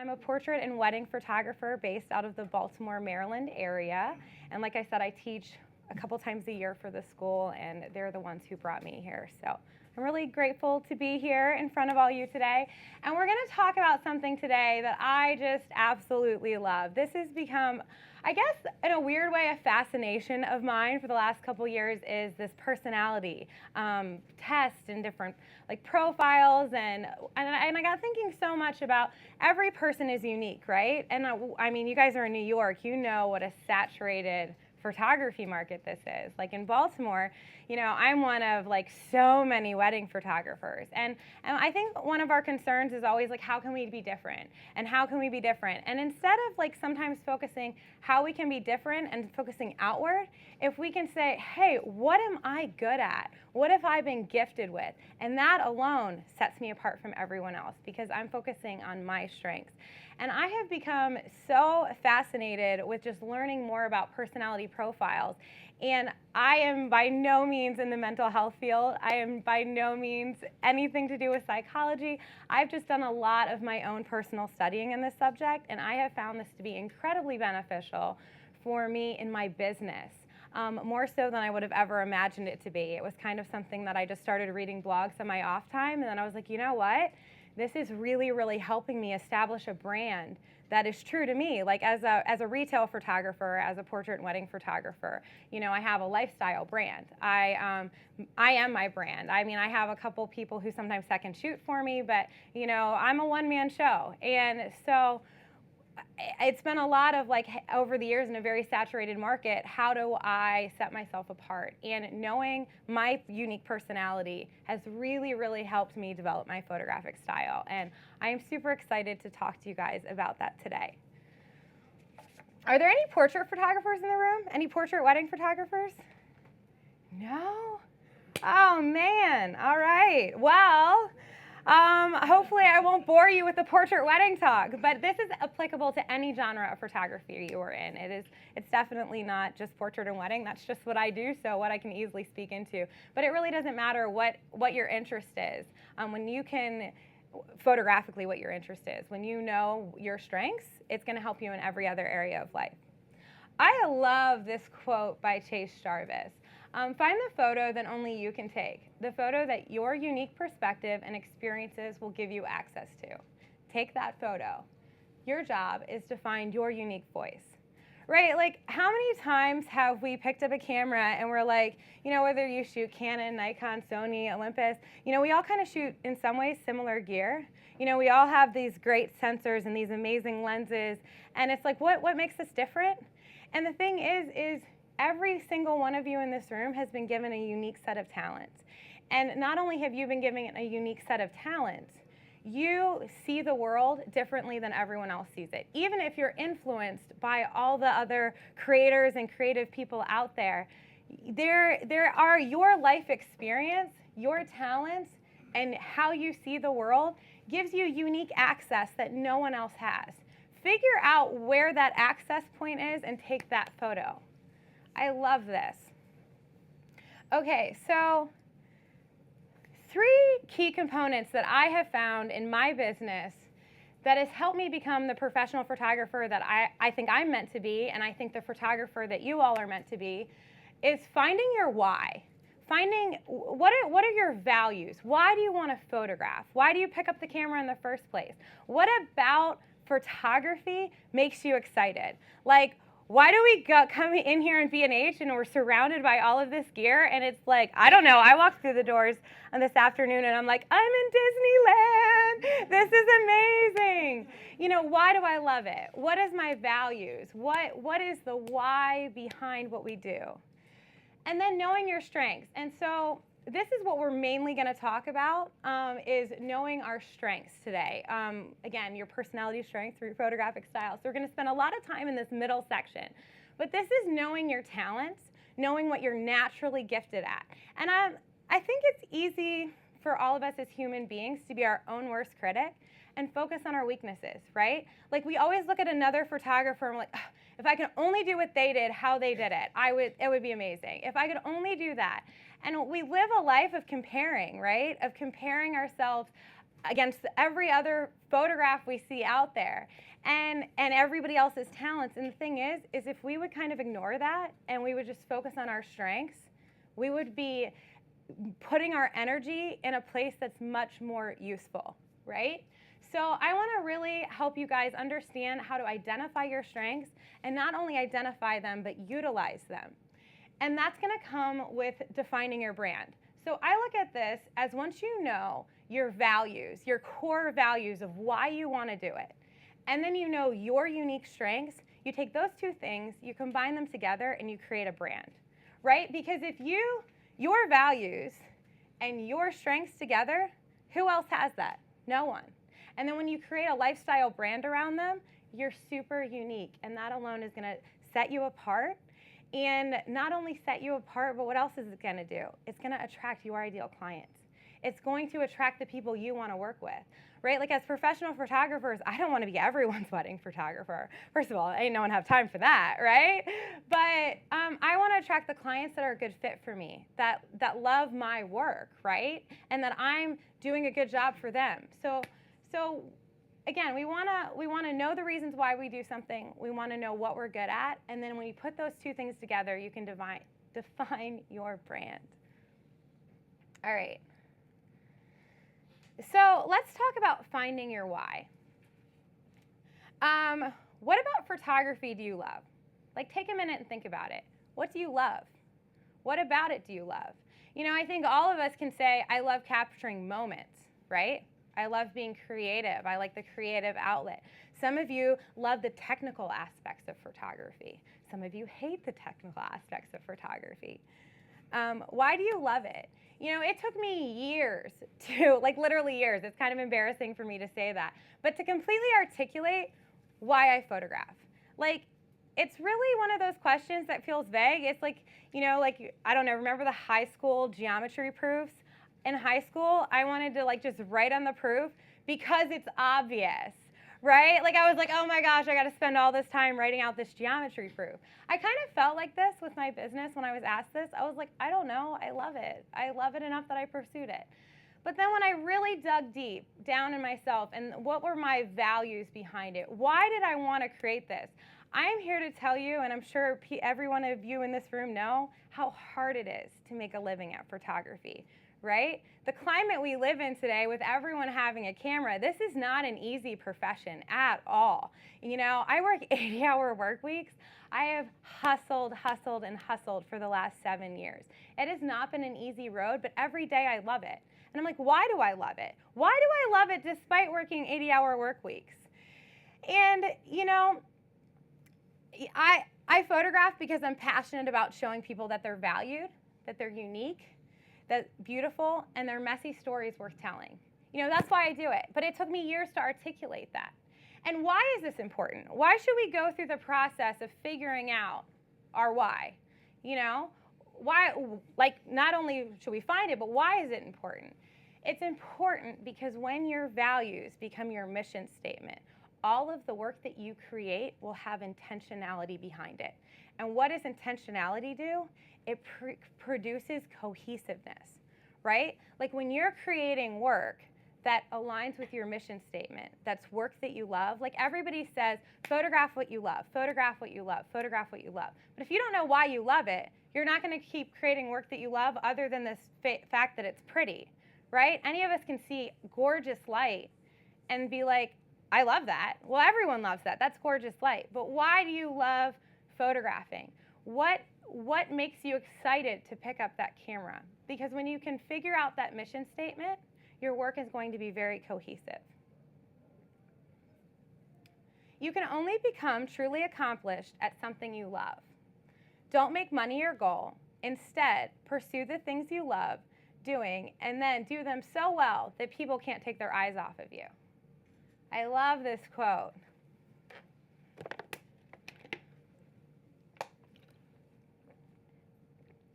I'm a portrait and wedding photographer based out of the Baltimore, Maryland area. And like I said, I teach a couple times a year for the school, and they're the ones who brought me here. So I'm really grateful to be here in front of all you today. And we're going to talk about something today that I just absolutely love. This has become, I guess, in a weird way, a fascination of mine for the last couple years is this personality test and different like profiles. And I got thinking so much about every person is unique, right? And I mean, you guys are in New York. You know what a saturated photography market this is. Like in Baltimore, you know, I'm one of like so many wedding photographers. And I think one of our concerns is always like, how can we be different? And how can we be different? And instead of like sometimes focusing how we can be different and focusing outward, if we can say, hey, what am I good at? What have I been gifted with? And that alone sets me apart from everyone else because I'm focusing on my strengths. And I have become so fascinated with just learning more about personality profiles. And I am by no means in the mental health field. I am by no means anything to do with psychology. I've just done a lot of my own personal studying in this subject, and I have found this to be incredibly beneficial for me in my business. More so than I would have ever imagined it to be. It was kind of something that I just started reading blogs on my off time, and then I was like, you know what? This is really, really helping me establish a brand that is true to me. Like as a retail photographer, as a portrait and wedding photographer, you know, I have a lifestyle brand. I am my brand. I mean, I have a couple people who sometimes second shoot for me, but you know, I'm a one-man show. And so it's been a lot of like over the years in a very saturated market, how do I set myself apart? And knowing my unique personality has really, really helped me develop my photographic style. And I am super excited to talk to you guys about that today. Are there any portrait photographers in the room? Any portrait wedding photographers? No? Oh man, all right. Well, hopefully I won't bore you with the portrait wedding talk, but this is applicable to any genre of photography you are in. It's definitely not just portrait and wedding. That's just what I do, so what I can easily speak into. But it really doesn't matter what your interest is. When you can, photographically what your interest is, when you know your strengths, it's going to help you in every other area of life. I love this quote by Chase Jarvis. Find the photo that only you can take, the photo that your unique perspective and experiences will give you access to. Take that photo. Your job is to find your unique voice, right? Like how many times have we picked up a camera and we're like, you know, whether you shoot Canon, Nikon, Sony, Olympus, you know, we all kind of shoot in some ways similar gear. You know, we all have these great sensors and these amazing lenses, and it's like, what makes us different? And the thing is every single one of you in this room has been given a unique set of talents. And not only have you been given a unique set of talents, you see the world differently than everyone else sees it. Even if you're influenced by all the other creators and creative people out there, there are your life experience, your talents, and how you see the world gives you unique access that no one else has. Figure out where that access point is and take that photo. I love this. Okay, so 3 key components that I have found in my business that has helped me become the professional photographer that I think I'm meant to be, and I think the photographer that you all are meant to be, is finding your why. Finding what are your values? Why do you want to photograph? Why do you pick up the camera in the first place? What about photography makes you excited? Like, why do we come in here in B&H and we're surrounded by all of this gear, and it's like, I don't know, I walked through the doors on this afternoon and I'm like, I'm in Disneyland. This is amazing. You know, why do I love it? What is my values? What is the why behind what we do? And then knowing your strengths. And so this is what we're mainly going to talk about, is knowing our strengths today. Again, your personality strengths through photographic style. So we're going to spend a lot of time in this middle section. But this is knowing your talents, knowing what you're naturally gifted at. And I think it's easy for all of us as human beings to be our own worst critic and focus on our weaknesses, right? Like we always look at another photographer and we're like, if I could only do what they did, how they did it, it would be amazing. If I could only do that. And we live a life of comparing, right? Of comparing ourselves against every other photograph we see out there, and everybody else's talents. And the thing is if we would kind of ignore that and we would just focus on our strengths, we would be putting our energy in a place that's much more useful, right? So I want to really help you guys understand how to identify your strengths, and not only identify them, but utilize them. And that's going to come with defining your brand. So I look at this as, once you know your values, your core values of why you want to do it, and then you know your unique strengths, you take those two things, you combine them together, and you create a brand, right? Because if your values and your strengths together, who else has that? No one. And then when you create a lifestyle brand around them, you're super unique, and that alone is going to set you apart. And not only set you apart, but what else is it going to do? It's going to attract your ideal clients. It's going to attract the people you want to work with, right? Like, as professional photographers, I don't want to be everyone's wedding photographer. First of all, ain't no one have time for that, right? But I want to attract the clients that are a good fit for me, that love my work, right? And that I'm doing a good job for them. So again, we want to know the reasons why we do something. We want to know what we're good at, and then when you put those two things together, you can define your brand. All right. So let's talk about finding your why. What about photography do you love? Like, take a minute and think about it. What do you love? What about it do you love? You know, I think all of us can say, I love capturing moments, right? I love being creative. I like the creative outlet. Some of you love the technical aspects of photography. Some of you hate the technical aspects of photography. Why do you love it? You know, it took me years to, like, literally years. It's kind of embarrassing for me to say that. But to completely articulate why I photograph. Like, it's really one of those questions that feels vague. It's like, you know, like, I don't know, remember the high school geometry proofs? In high school, I wanted to, like, just write on the proof because it's obvious, right? Like, I was like, oh my gosh, I got to spend all this time writing out this geometry proof. I kind of felt like this with my business when I was asked this. I was like, I don't know, I love it. I love it enough that I pursued it. But then when I really dug deep down in myself, and what were my values behind it? Why did I want to create this? I am here to tell you, and I'm sure every one of you in this room know, how hard it is to make a living at photography. Right? The climate we live in today, with everyone having a camera, this is not an easy profession at all. You know, I work 80-hour work weeks. I have hustled for the last 7 years. It has not been an easy road, but every day I love it. And I'm like, why do I love it? Why do I love it despite working 80-hour work weeks? And, you know, I photograph because I'm passionate about showing people that they're valued, that they're unique, that's beautiful, and they're messy stories worth telling. You know, that's why I do it. But it took me years to articulate that. And why is this important? Why should we go through the process of figuring out our why? You know, why, like, not only should we find it, but why is it important? It's important because when your values become your mission statement, all of the work that you create will have intentionality behind it. And what does intentionality do? It produces cohesiveness, right? Like, when you're creating work that aligns with your mission statement, that's work that you love, like, everybody says, photograph what you love, photograph what you love, photograph what you love. But if you don't know why you love it, you're not going to keep creating work that you love other than this fact that it's pretty, right? Any of us can see gorgeous light and be like, I love that. Well, everyone loves that. That's gorgeous light. But why do you love photographing? What makes you excited to pick up that camera? Because when you can figure out that mission statement, your work is going to be very cohesive. You can only become truly accomplished at something you love. Don't make money your goal. Instead, pursue the things you love doing, and then do them so well that people can't take their eyes off of you. I love this quote.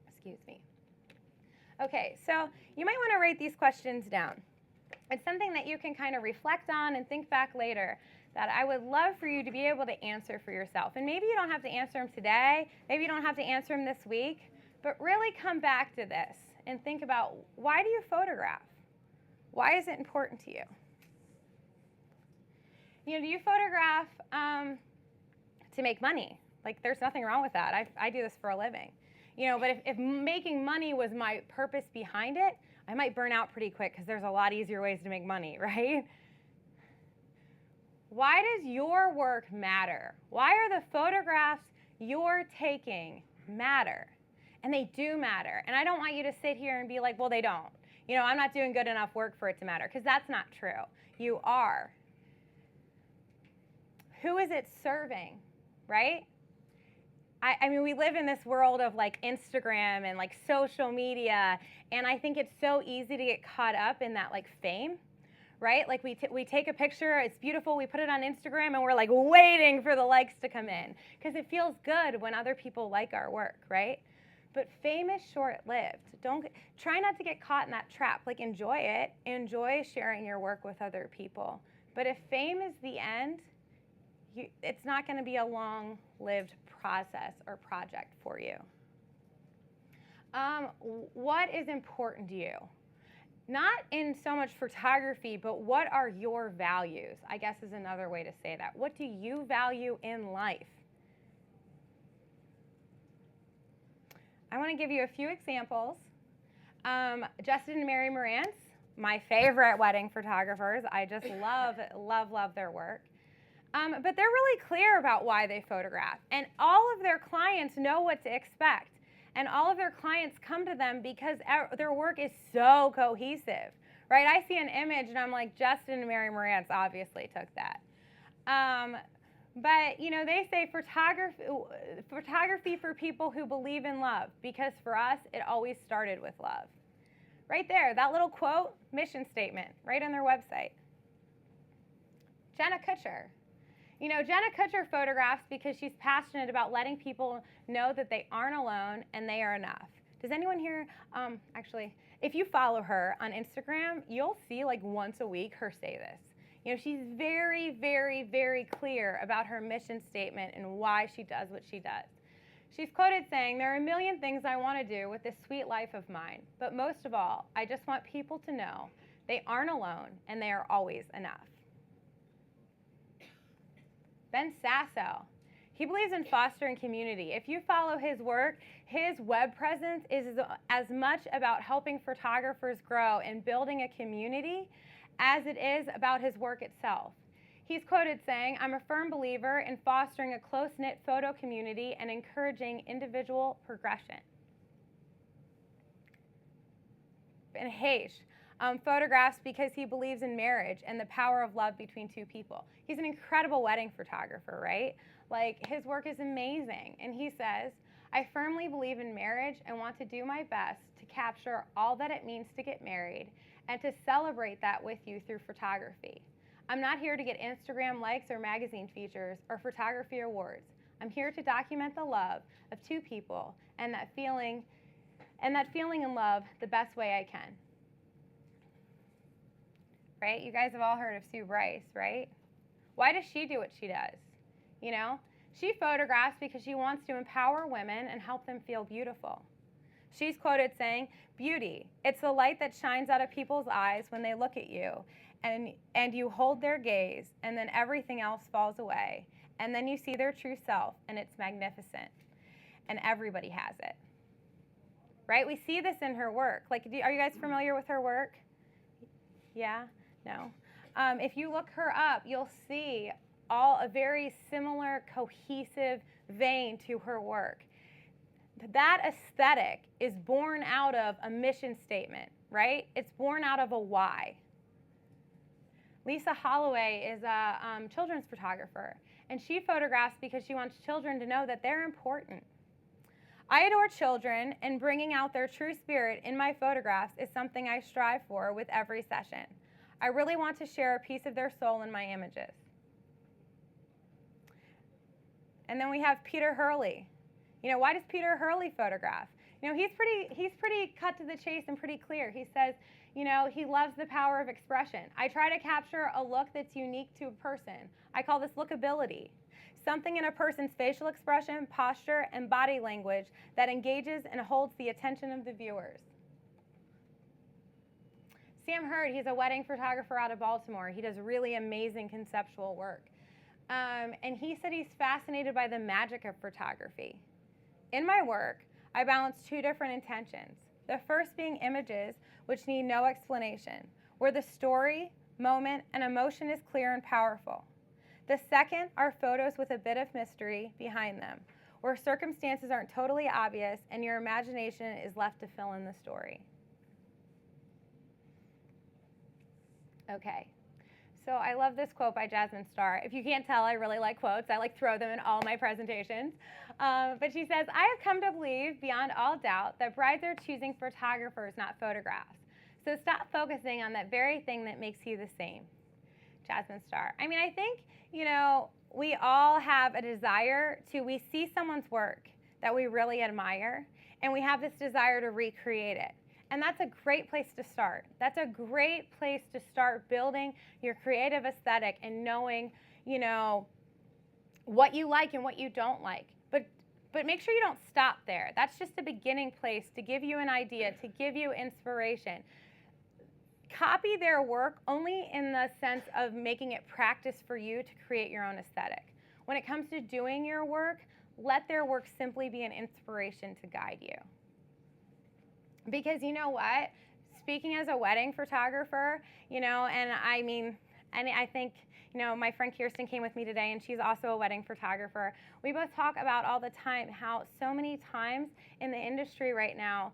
Excuse me. Okay, so you might want to write these questions down. It's something that you can kind of reflect on and think back later that I would love for you to be able to answer for yourself. And maybe you don't have to answer them today, maybe you don't have to answer them this week, but really come back to this and think about, why do you photograph? Why is it important to you? Do you photograph to make money? Like, there's nothing wrong with that. I do this for a living. But if making money was my purpose behind it, I might burn out pretty quick because there's a lot easier ways to make money, right? Why does your work matter? Why are the photographs you're taking matter? And they do matter. And I don't want you to sit here and be like, well, they don't. I'm not doing good enough work for it to matter, because that's not true. You are. Who is it serving, right? I mean, we live in this world of like Instagram and like social media, and I think it's so easy to get caught up in that like fame, right? Like we take a picture, it's beautiful, we put it on Instagram, and we're like waiting for the likes to come in, because it feels good when other people like our work, right? But fame is short-lived. Try not to get caught in that trap. Like, enjoy it. Enjoy sharing your work with other people. But if fame is the end, it's not going to be a long-lived process or project for you. What is important to you? Not in so much photography, but what are your values? I guess is another way to say that. What do you value in life? I want to give you a few examples. Justin and Mary Morantz, my favorite wedding photographers. I just love their work. But they're really clear about why they photograph. And all of their clients know what to expect. And all of their clients come to them because their work is so cohesive, right? I see an image and I'm like, Justin and Mary Morantz obviously took that. But, they say photography for people who believe in love, because for us, it always started with love. Right there, that little quote, mission statement, right on their website. Jenna Kutcher. Jenna Kutcher photographs because she's passionate about letting people know that they aren't alone and they are enough. Does anyone here, actually, if you follow her on Instagram, you'll see like once a week her say this. She's very, very, very clear about her mission statement and why she does what she does. She's quoted saying, "There are a million things I want to do with this sweet life of mine, but most of all, I just want people to know they aren't alone and they are always enough." Ben Sasso. He believes in fostering community. If you follow his work, his web presence is as much about helping photographers grow and building a community as it is about his work itself. He's quoted saying, "I'm a firm believer in fostering a close-knit photo community and encouraging individual progression." And Haish photographs because he believes in marriage and the power of love between two people. He's an incredible wedding photographer, right? Like, his work is amazing. And he says, "I firmly believe in marriage and want to do my best to capture all that it means to get married and to celebrate that with you through photography. I'm not here to get Instagram likes or magazine features or photography awards. I'm here to document the love of two people and that feeling in love the best way I can." Right? You guys have all heard of Sue Bryce, right? Why does she do what she does? She photographs because she wants to empower women and help them feel beautiful. She's quoted saying, "Beauty, it's the light that shines out of people's eyes when they look at you, and you hold their gaze, and then everything else falls away, and then you see their true self, and it's magnificent, and everybody has it." Right? We see this in her work. Like, are you guys familiar with her work? Yeah? No? If you look her up, you'll see a very similar, cohesive vein to her work. That aesthetic is born out of a mission statement, right? It's born out of a why. Lisa Holloway is a children's photographer, and she photographs because she wants children to know that they're important. I adore children, and bringing out their true spirit in my photographs is something I strive for with every session. I really want to share a piece of their soul in my images. And then we have Peter Hurley. Why does Peter Hurley photograph? He's pretty cut to the chase and pretty clear. He says, he loves the power of expression. I try to capture a look that's unique to a person. I call this lookability. Something in a person's facial expression, posture, and body language that engages and holds the attention of the viewers. Sam Hurd, he's a wedding photographer out of Baltimore. He does really amazing conceptual work. And he said he's fascinated by the magic of photography. In my work, I balance two different intentions. The first being images, which need no explanation, where the story, moment, and emotion is clear and powerful. The second are photos with a bit of mystery behind them, where circumstances aren't totally obvious and your imagination is left to fill in the story. Okay, so I love this quote by Jasmine Starr. If you can't tell, I really like quotes. I like throw them in all my presentations. But she says, I have come to believe beyond all doubt that brides are choosing photographers, not photographs. So stop focusing on that very thing that makes you the same. Jasmine Starr. I mean, I think, you know, we all have a desire to, we see someone's work that we really admire, and we have this desire to recreate it. And that's a great place to start. That's a great place to start building your creative aesthetic and knowing, you know, what you like and what you don't like. But make sure you don't stop there. That's just a beginning place to give you an idea, to give you inspiration. Copy their work only in the sense of making it practice for you to create your own aesthetic. When it comes to doing your work, let their work simply be an inspiration to guide you. Because you know what? Speaking as a wedding photographer, you know, and I mean, and I think, you know, my friend Kirsten came with me today, and she's also a wedding photographer. We both talk about all the time how so many times in the industry right now,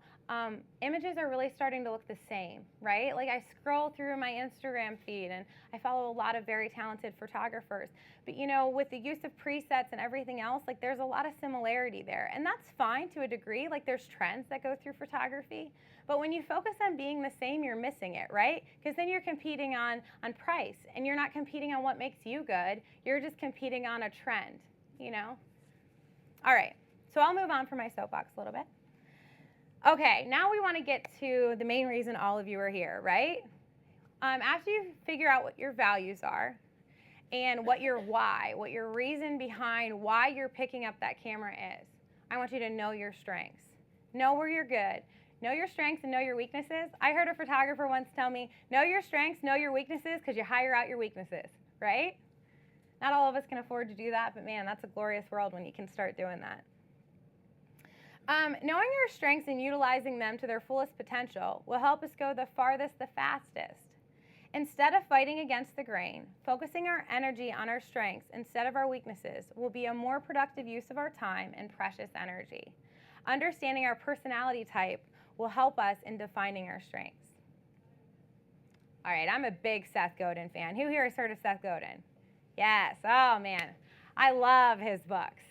images are really starting to look the same, right? Like I scroll through my Instagram feed and I follow a lot of very talented photographers. But you know, with the use of presets and everything else, like there's a lot of similarity there. And that's fine to a degree, like there's trends that go through photography. But when you focus on being the same, you're missing it, right? Because then you're competing on price, and you're not competing on what makes you good. You're just competing on a trend, you know? All right, so I'll move on from my soapbox a little bit. Okay, now we want to get to the main reason all of you are here, right? After you figure out what your values are and what your why, what your reason behind why you're picking up that camera is, I want you to know your strengths. Know where you're good. Know your strengths and know your weaknesses. I heard a photographer once tell me, know your strengths, know your weaknesses, because you hire out your weaknesses, right? Not all of us can afford to do that, but man, that's a glorious world when you can start doing that. Knowing your strengths and utilizing them to their fullest potential will help us go the farthest, the fastest. Instead of fighting against the grain, focusing our energy on our strengths instead of our weaknesses will be a more productive use of our time and precious energy. Understanding our personality type will help us in defining our strengths. All right, I'm a big Seth Godin fan. Who here has heard of Seth Godin? Yes, oh man, I love his books.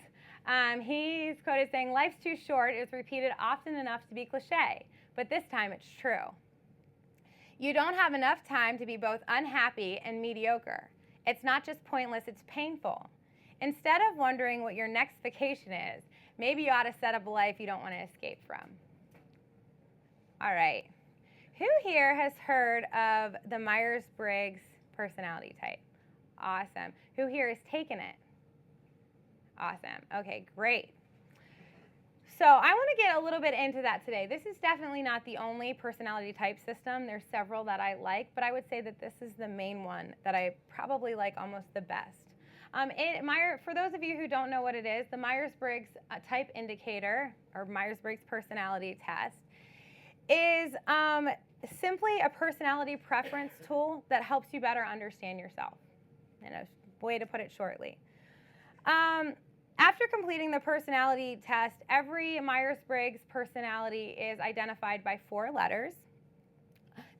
He's quoted saying, life's too short is repeated often enough to be cliche, but this time it's true. You don't have enough time to be both unhappy and mediocre. It's not just pointless, it's painful. Instead of wondering what your next vacation is, maybe you ought to set up a life you don't want to escape from. All right, who here has heard of the Myers-Briggs personality type? Awesome. Who here has taken it? Awesome. Okay, great. So I want to get a little bit into that today. This is definitely not the only personality type system. There's several that I like, but I would say that this is the main one that I probably like almost the best. For those of you who don't know what it is, the Myers-Briggs type indicator, or Myers-Briggs personality test, is simply a personality preference tool that helps you better understand yourself, in a way to put it shortly. After completing the personality test, every Myers-Briggs personality is identified by 4 letters.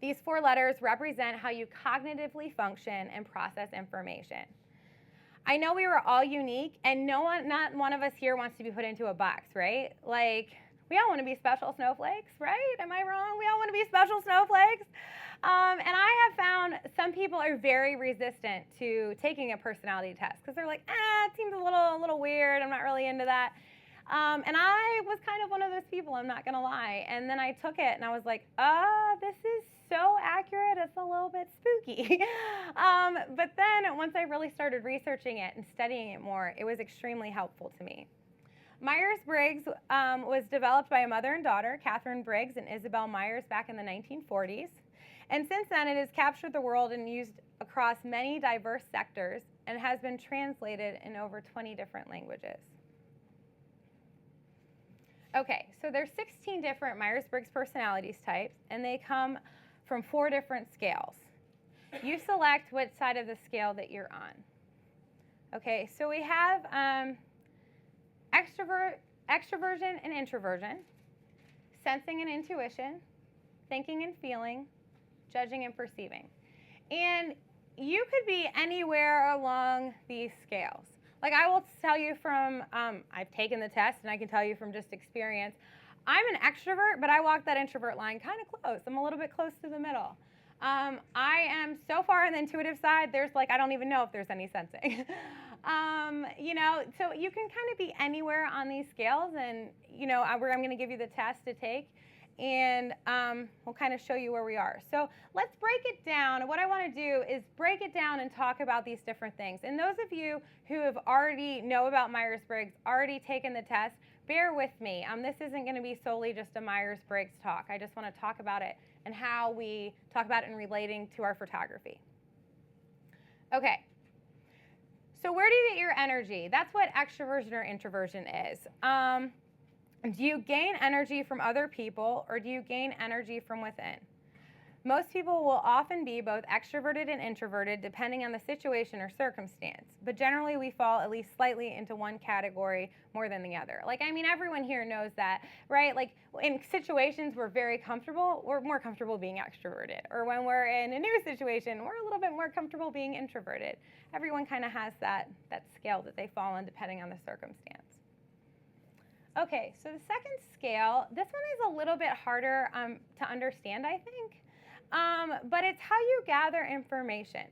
These 4 letters represent how you cognitively function and process information. I know we were all unique, and not one of us here wants to be put into a box, right? Like, we all want to be special snowflakes, right? Am I wrong? We all want to be special snowflakes. And I have found some people are very resistant to taking a personality test because they're like, it seems a little weird. I'm not really into that. And I was kind of one of those people, I'm not going to lie. And then I took it and I was like, this is so accurate. It's a little bit spooky. But then once I really started researching it and studying it more, it was extremely helpful to me. Myers-Briggs was developed by a mother and daughter, Catherine Briggs and Isabel Myers, back in the 1940s. And since then, it has captured the world and used across many diverse sectors and has been translated in over 20 different languages. Okay, so there's 16 different Myers-Briggs personalities types, and they come from 4 different scales. You select which side of the scale that you're on. Okay, so we have extroversion and introversion, sensing and intuition, thinking and feeling, judging and perceiving. And you could be anywhere along these scales. Like I will tell you from, I've taken the test and I can tell you from just experience, I'm an extrovert, but I walk that introvert line kind of close. I'm a little bit close to the middle. I am so far on the intuitive side, there's like, I don't even know if there's any sensing. You know, so you can kind of be anywhere on these scales, and, you know, I'm going to give you the test to take, and we'll kind of show you where we are. So let's break it down. What I want to do is break it down and talk about these different things. And those of you who have already know about Myers-Briggs, already taken the test, bear with me. This isn't going to be solely just a Myers-Briggs talk. I just want to talk about it and how we talk about it in relating to our photography. Okay. So where do you get your energy? That's what extroversion or introversion is. Do you gain energy from other people, or do you gain energy from within? Most people will often be both extroverted and introverted depending on the situation or circumstance, but generally we fall at least slightly into one category more than the other. Like, I mean, everyone here knows that, right? Like, in situations we're very comfortable, we're more comfortable being extroverted. Or when we're in a new situation, we're a little bit more comfortable being introverted. Everyone kind of has that scale that they fall on depending on the circumstance. Okay, so the second scale, this one is a little bit harder to understand, I think. But it's how you gather information.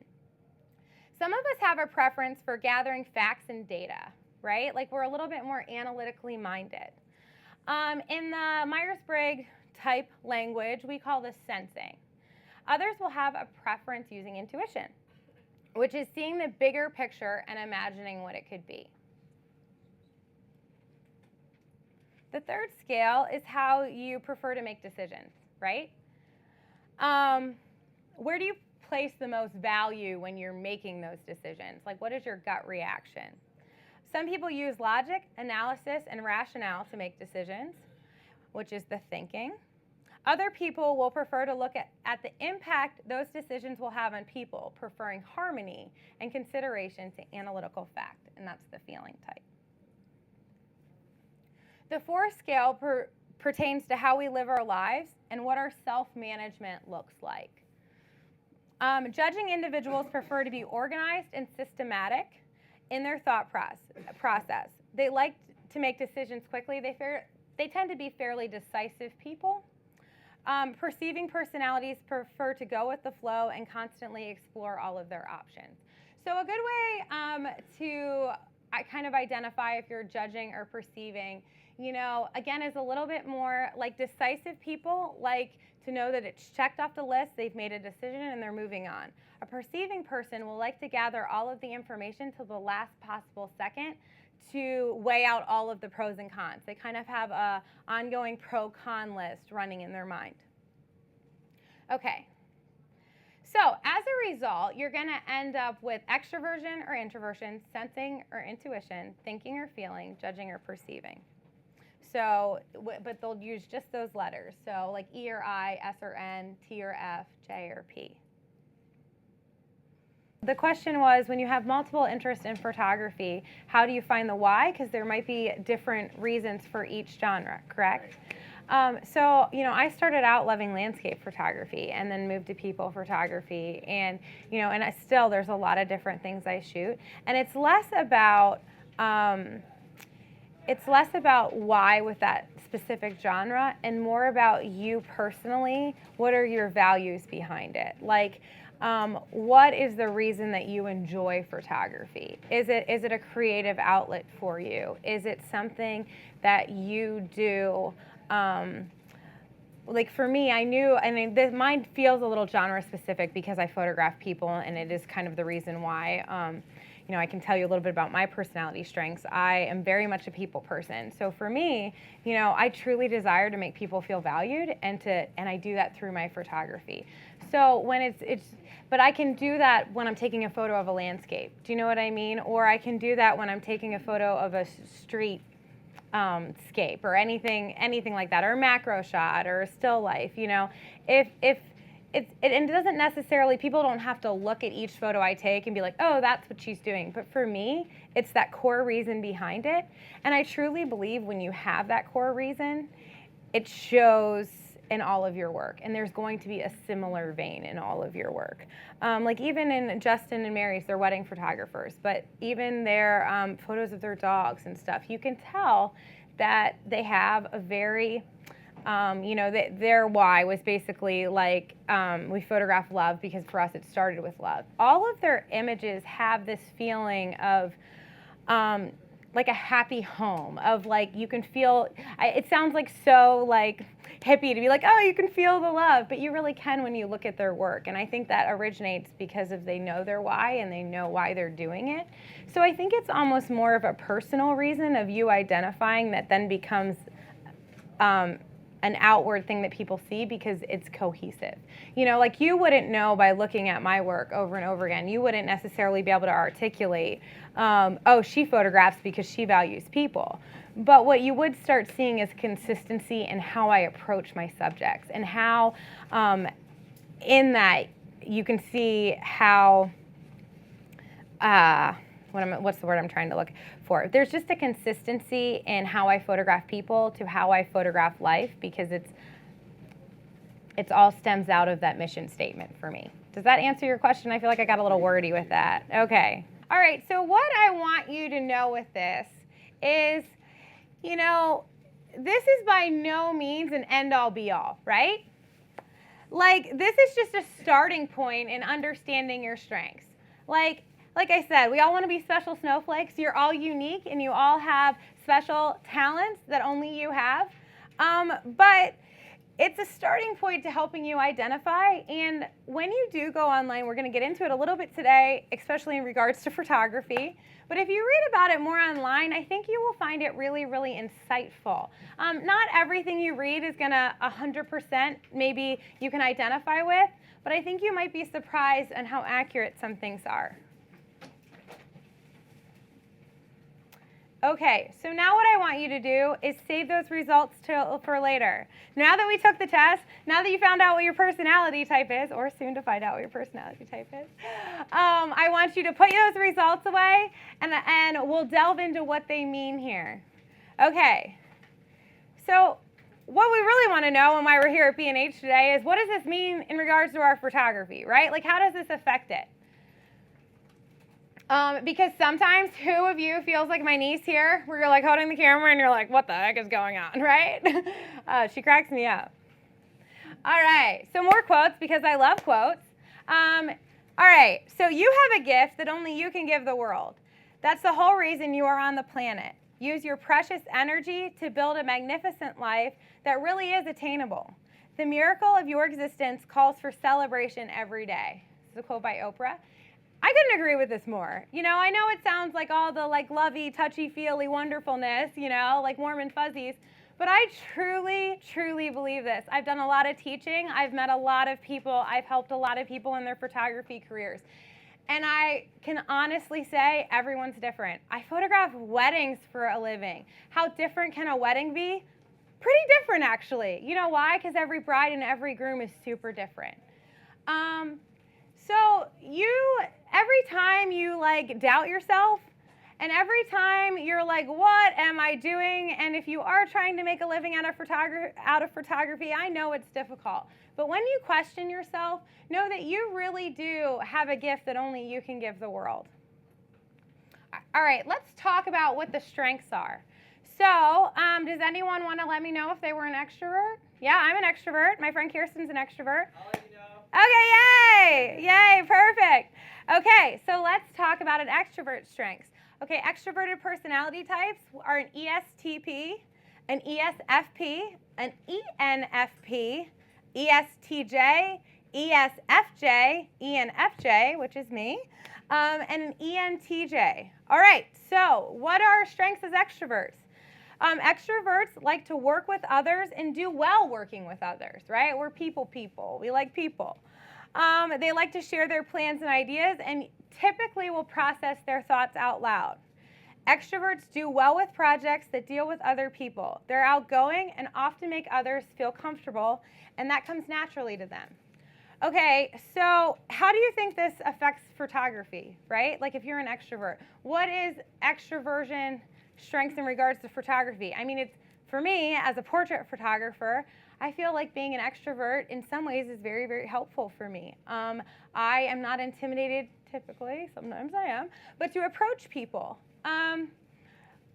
Some of us have a preference for gathering facts and data, right? Like we're a little bit more analytically minded. In the Myers-Briggs type language, we call this sensing. Others will have a preference using intuition, which is seeing the bigger picture and imagining what it could be. The third scale is how you prefer to make decisions, right? Where do you place the most value when you're making those decisions? Like, what is your gut reaction? Some people use logic, analysis, and rationale to make decisions, which is the thinking. Other people will prefer to look at the impact those decisions will have on people, preferring harmony and consideration to analytical fact, and that's the feeling type. The fourth scale pertains to how we live our lives and what our self-management looks like. Judging individuals prefer to be organized and systematic in their thought process. They like to make decisions quickly. They tend to be fairly decisive people. Perceiving personalities prefer to go with the flow and constantly explore all of their options. So a good way to kind of identify if you're judging or perceiving, you know, again, is a little bit more like decisive people like to know that it's checked off the list, they've made a decision, and they're moving on. A perceiving person will like to gather all of the information till the last possible second to weigh out all of the pros and cons. They kind of have an ongoing pro-con list running in their mind. Okay. So as a result, you're going to end up with extroversion or introversion, sensing or intuition, thinking or feeling, judging or perceiving. So, but they'll use just those letters. So like E or I, S or N, T or F, J or P. The question was, when you have multiple interests in photography, how do you find the why? Because there might be different reasons for each genre, correct? So, you know, I started out loving landscape photography and then moved to people photography. And, you know, and still there's a lot of different things I shoot. And it's less about why with that specific genre and more about you personally. What are your values behind it? Like, what is the reason that you enjoy photography? Is it a creative outlet for you? Is it something that you do? Like for me, mine feels a little genre specific because I photograph people, and it is kind of the reason why. I can tell you a little bit about my personality strengths. I am very much a people person. So for me, I truly desire to make people feel valued, and I do that through my photography. So when but I can do that when I'm taking a photo of a landscape. Do you know what I mean? Or I can do that when I'm taking a photo of a street scape or anything like that, or a macro shot or a still life. If it doesn't necessarily, people don't have to look at each photo I take and be like, oh, that's what she's doing. But for me, it's that core reason behind it. And I truly believe when you have that core reason, it shows in all of your work. And there's going to be a similar vein in all of your work. Like even in Justin and Mary's, they're wedding photographers, but even their photos of their dogs and stuff, you can tell that they have a very, their why was basically like, we photograph love because for us it started with love. All of their images have this feeling of like a happy home, of like you can feel, it sounds like so like hippie to be like, oh, you can feel the love, but you really can when you look at their work. And I think that originates because they know their why and they know why they're doing it. So I think it's almost more of a personal reason of you identifying that then becomes an outward thing that people see because it's cohesive. Like you wouldn't know by looking at my work over and over again, you wouldn't necessarily be able to articulate, oh, she photographs because she values people. But what you would start seeing is consistency in how I approach my subjects, and how in that you can see how, what's the word I'm trying to look for? There's just a consistency in how I photograph people to how I photograph life, because it's all stems out of that mission statement for me. Does that answer your question? I feel like I got a little wordy with that. Okay. All right, so what I want you to know with this is, this is by no means an end-all be-all, right? Like, this is just a starting point in understanding your strengths. Like I said, we all want to be special snowflakes. You're all unique, and you all have special talents that only you have. But it's a starting point to helping you identify. And when you do go online, we're going to get into it a little bit today, especially in regards to photography. But if you read about it more online, I think you will find it really, really insightful. Not everything you read is going to 100% maybe you can identify with, but I think you might be surprised on how accurate some things are. Okay, so now what I want you to do is save those results for later. Now that we took the test, now that you found out what your personality type is, or soon to find out what your personality type is, I want you to put those results away, and we'll delve into what they mean here. Okay, so what we really want to know and why we're here at B&H today is, what does this mean in regards to our photography, right? Like, how does this affect it? Because sometimes, who of you feels like my niece here, where you're like holding the camera and you're like, what the heck is going on, right? She cracks me up. All right, so more quotes because I love quotes. All right, so you have a gift that only you can give the world. That's the whole reason you are on the planet. Use your precious energy to build a magnificent life that really is attainable. The miracle of your existence calls for celebration every day. This is a quote by Oprah. I couldn't agree with this more. I know it sounds like all the like lovey, touchy-feely wonderfulness, like warm and fuzzies, but I truly, truly believe this. I've done a lot of teaching. I've met a lot of people. I've helped a lot of people in their photography careers. And I can honestly say everyone's different. I photograph weddings for a living. How different can a wedding be? Pretty different, actually. You know why? Because every bride and every groom is super different. So every time you like doubt yourself, and every time you're like, what am I doing? And if you are trying to make a living out of photography, I know it's difficult. But when you question yourself, know that you really do have a gift that only you can give the world. All right, let's talk about what the strengths are. So, does anyone want to let me know if they were an extrovert? Yeah, I'm an extrovert. My friend Kirsten's an extrovert. I'll let you know. Okay, yay! Yay, perfect. Okay, so let's talk about an extrovert strengths. Okay, extroverted personality types are an ESTP, an ESFP, an ENFP, ESTJ, ESFJ, ENFJ, which is me, and an ENTJ. All right, so what are our strengths as extroverts? Extroverts like to work with others and do well working with others, right? We're people. We like people. They like to share their plans and ideas and typically will process their thoughts out loud. Extroverts do well with projects that deal with other people. They're outgoing and often make others feel comfortable, and that comes naturally to them. Okay, so how do you think this affects photography, right? Like if you're an extrovert, what is extroversion strengths in regards to photography? I mean, it's for me as a portrait photographer, I feel like being an extrovert in some ways is very, very helpful for me. I am not intimidated typically, sometimes I am, but to approach people.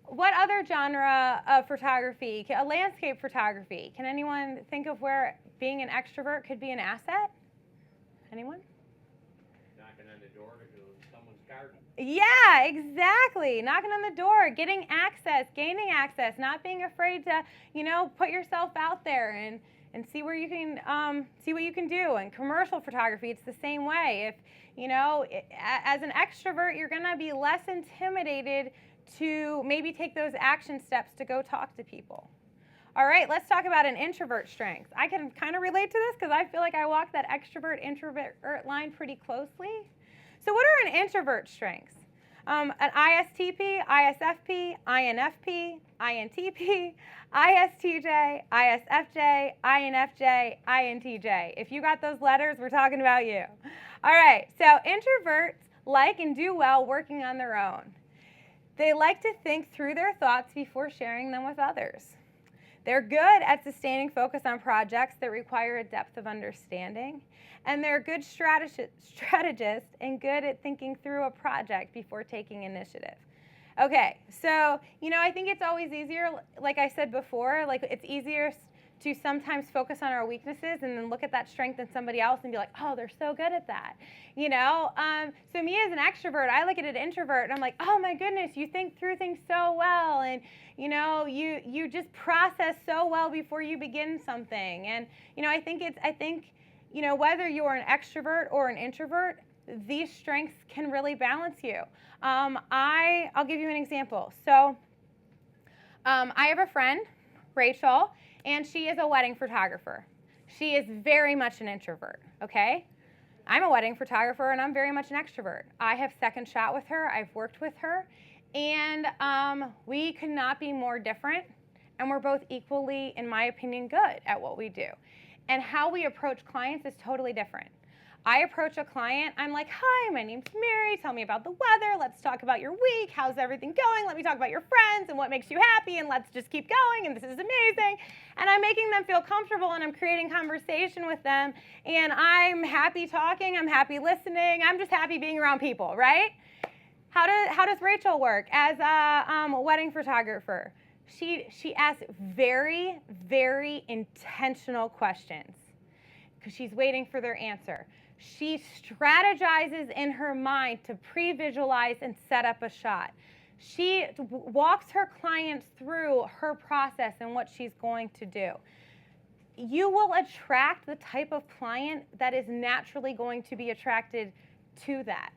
What other genre of photography, a landscape photography, can anyone think of where being an extrovert could be an asset? Anyone? Knocking on the door to someone's garden. Yeah, exactly. Knocking on the door, getting access, gaining access, not being afraid to, put yourself out there and see where you can see what you can do. And commercial photography, it's the same way. If as an extrovert, you're going to be less intimidated to maybe take those action steps to go talk to people. All right, let's talk about an introvert strength. I can kind of relate to this because I feel like I walk that extrovert-introvert line pretty closely. So what are an introvert strengths? An ISTP, ISFP, INFP, INTP, ISTJ, ISFJ, INFJ, INTJ. If you got those letters, we're talking about you. All right, so introverts like and do well working on their own. They like to think through their thoughts before sharing them with others. They're good at sustaining focus on projects that require a depth of understanding, and they're a good strategist and good at thinking through a project before taking initiative. Okay, so, I think it's always easier, like I said before, like it's easier to sometimes focus on our weaknesses and then look at that strength in somebody else and be like, oh, they're so good at that, So me as an extrovert, I look at an introvert and I'm like, oh my goodness, you think through things so well, and you just process so well before you begin something. And I think whether you're an extrovert or an introvert, these strengths can really balance you. I'll give you an example. So I have a friend, Rachel, and she is a wedding photographer. She is very much an introvert, okay? I'm a wedding photographer, and I'm very much an extrovert. I have second shot with her. I've worked with her, and we could not be more different, and we're both equally, in my opinion, good at what we do. And how we approach clients is totally different. I approach a client, I'm like, hi, my name's Mary, tell me about the weather, let's talk about your week, how's everything going, let me talk about your friends and what makes you happy, and let's just keep going, and this is amazing. And I'm making them feel comfortable, and I'm creating conversation with them, and I'm happy talking, I'm happy listening, I'm just happy being around people, right? How does Rachel work as a wedding photographer? She asks very, very intentional questions because she's waiting for their answer. She strategizes in her mind to pre-visualize and set up a shot. She walks her clients through her process and what she's going to do. You will attract the type of client that is naturally going to be attracted to that.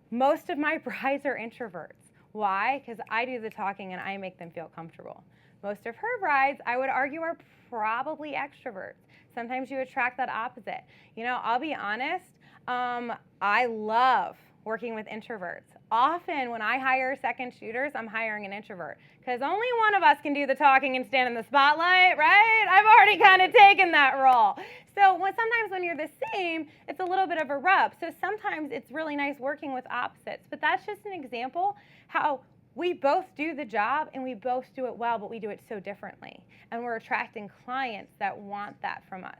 Most of my brides are introverts. Why? Because I do the talking and I make them feel comfortable. Most of her brides, I would argue, are probably extroverts. Sometimes you attract that opposite. I'll be honest, I love working with introverts. Often when I hire second shooters, I'm hiring an introvert because only one of us can do the talking and stand in the spotlight, right? I've already kind of taken that role. So sometimes when you're the same, it's a little bit of a rub. So sometimes it's really nice working with opposites, but that's just an example how we both do the job and we both do it well, but we do it so differently. And we're attracting clients that want that from us.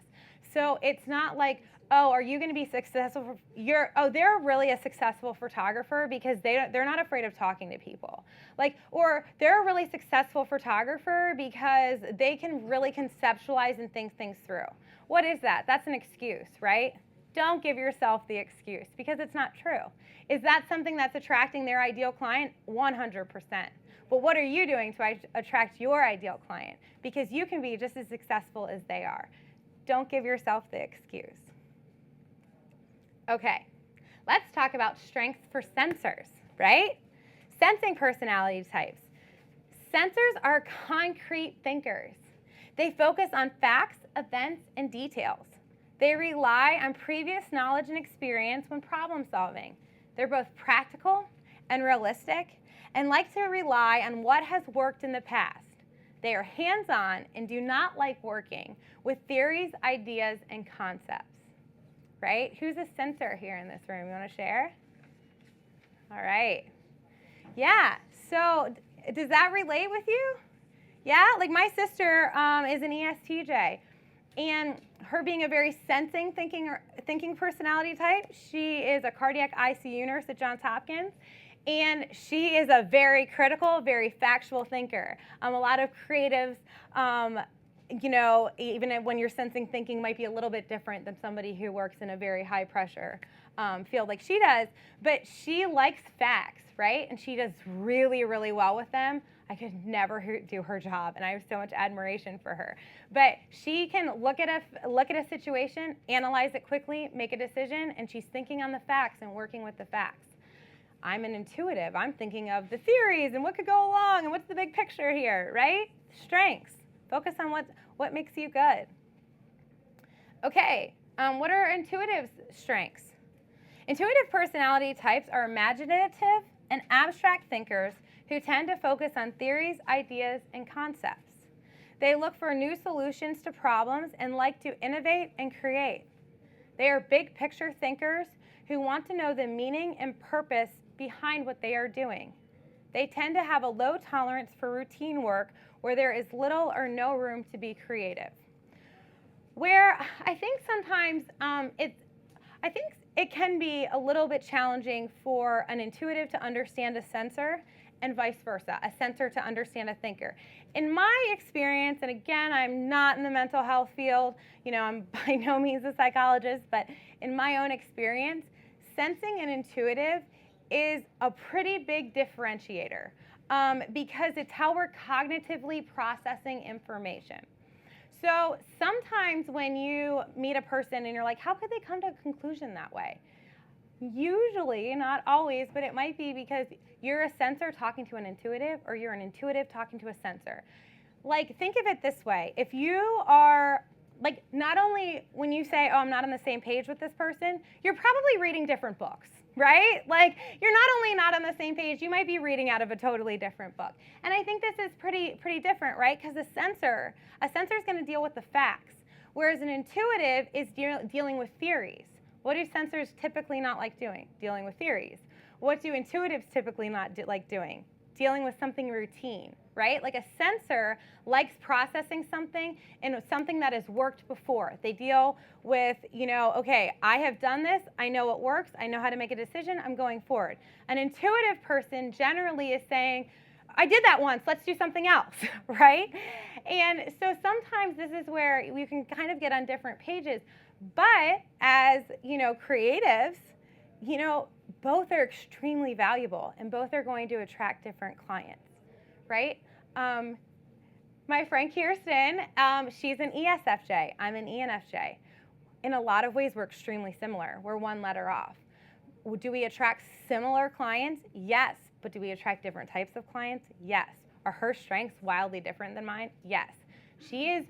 So it's not like, oh, are you going to be successful? They're really a successful photographer because they're not afraid of talking to people. Or they're a really successful photographer because they can really conceptualize and think things through. What is that? That's an excuse, right? Don't give yourself the excuse because it's not true. Is that something that's attracting their ideal client? 100%. But what are you doing to attract your ideal client? Because you can be just as successful as they are. Don't give yourself the excuse. Okay, let's talk about strengths for sensors, right? Sensing personality types. Sensors are concrete thinkers. They focus on facts, events, and details. They rely on previous knowledge and experience when problem solving. They're both practical and realistic and like to rely on what has worked in the past. They are hands-on and do not like working with theories, ideas, and concepts, right? Who's a sensor here in this room? You want to share? All right. Yeah, so does that relate with you? Yeah, like my sister is an ESTJ, and her being a very sensing, thinking personality type, she is a cardiac ICU nurse at Johns Hopkins, and she is a very critical, very factual thinker. A lot of creatives, you know, even when you're sensing thinking might be a little bit different than somebody who works in a very high pressure field like she does, but she likes facts, right? And she does really, really well with them. I could never do her job, and I have so much admiration for her. But she can look at a situation, analyze it quickly, make a decision, and she's thinking on the facts and working with the facts. I'm an intuitive. I'm thinking of the theories and what could go along and what's the big picture here, right? Strengths. Focus on what makes you good. Okay, what are intuitive strengths? Intuitive personality types are imaginative and abstract thinkers who tend to focus on theories, ideas, and concepts. They look for new solutions to problems and like to innovate and create. They are big picture thinkers who want to know the meaning and purpose behind what they are doing. They tend to have a low tolerance for routine work where there is little or no room to be creative. Where I think sometimes it can be a little bit challenging for an intuitive to understand a sensor and vice versa, a sensor to understand a thinker. In my experience, and again, I'm not in the mental health field, you know, I'm by no means a psychologist, but in my own experience, sensing and intuitive is a pretty big differentiator because it's how we're cognitively processing information. So sometimes when you meet a person and you're like, how could they come to a conclusion that way? Usually, not always, but it might be because you're a sensor talking to an intuitive or you're an intuitive talking to a sensor. Like, think of it this way. If you are, like, not only when you say, oh, I'm not on the same page with this person, you're probably reading different books, right? Like, you're not only not on the same page, you might be reading out of a totally different book. And I think this is pretty different, right? Because a sensor is going to deal with the facts, whereas an intuitive is dealing with theories. What do sensors typically not like doing? Dealing with theories. What do intuitives typically not like doing? Dealing with something routine, right? Like a sensor likes processing something and something that has worked before. They deal with, you know, okay, I have done this, I know what works, I know how to make a decision, I'm going forward. An intuitive person generally is saying, I did that once, let's do something else, right? And so sometimes this is where you can kind of get on different pages. But as, you know, creatives, you know, both are extremely valuable and both are going to attract different clients, right? My friend Kirsten, she's an ESFJ. I'm an ENFJ. In a lot of ways, we're extremely similar. We're one letter off. Do we attract similar clients? Yes. But do we attract different types of clients? Yes. Are her strengths wildly different than mine? Yes. She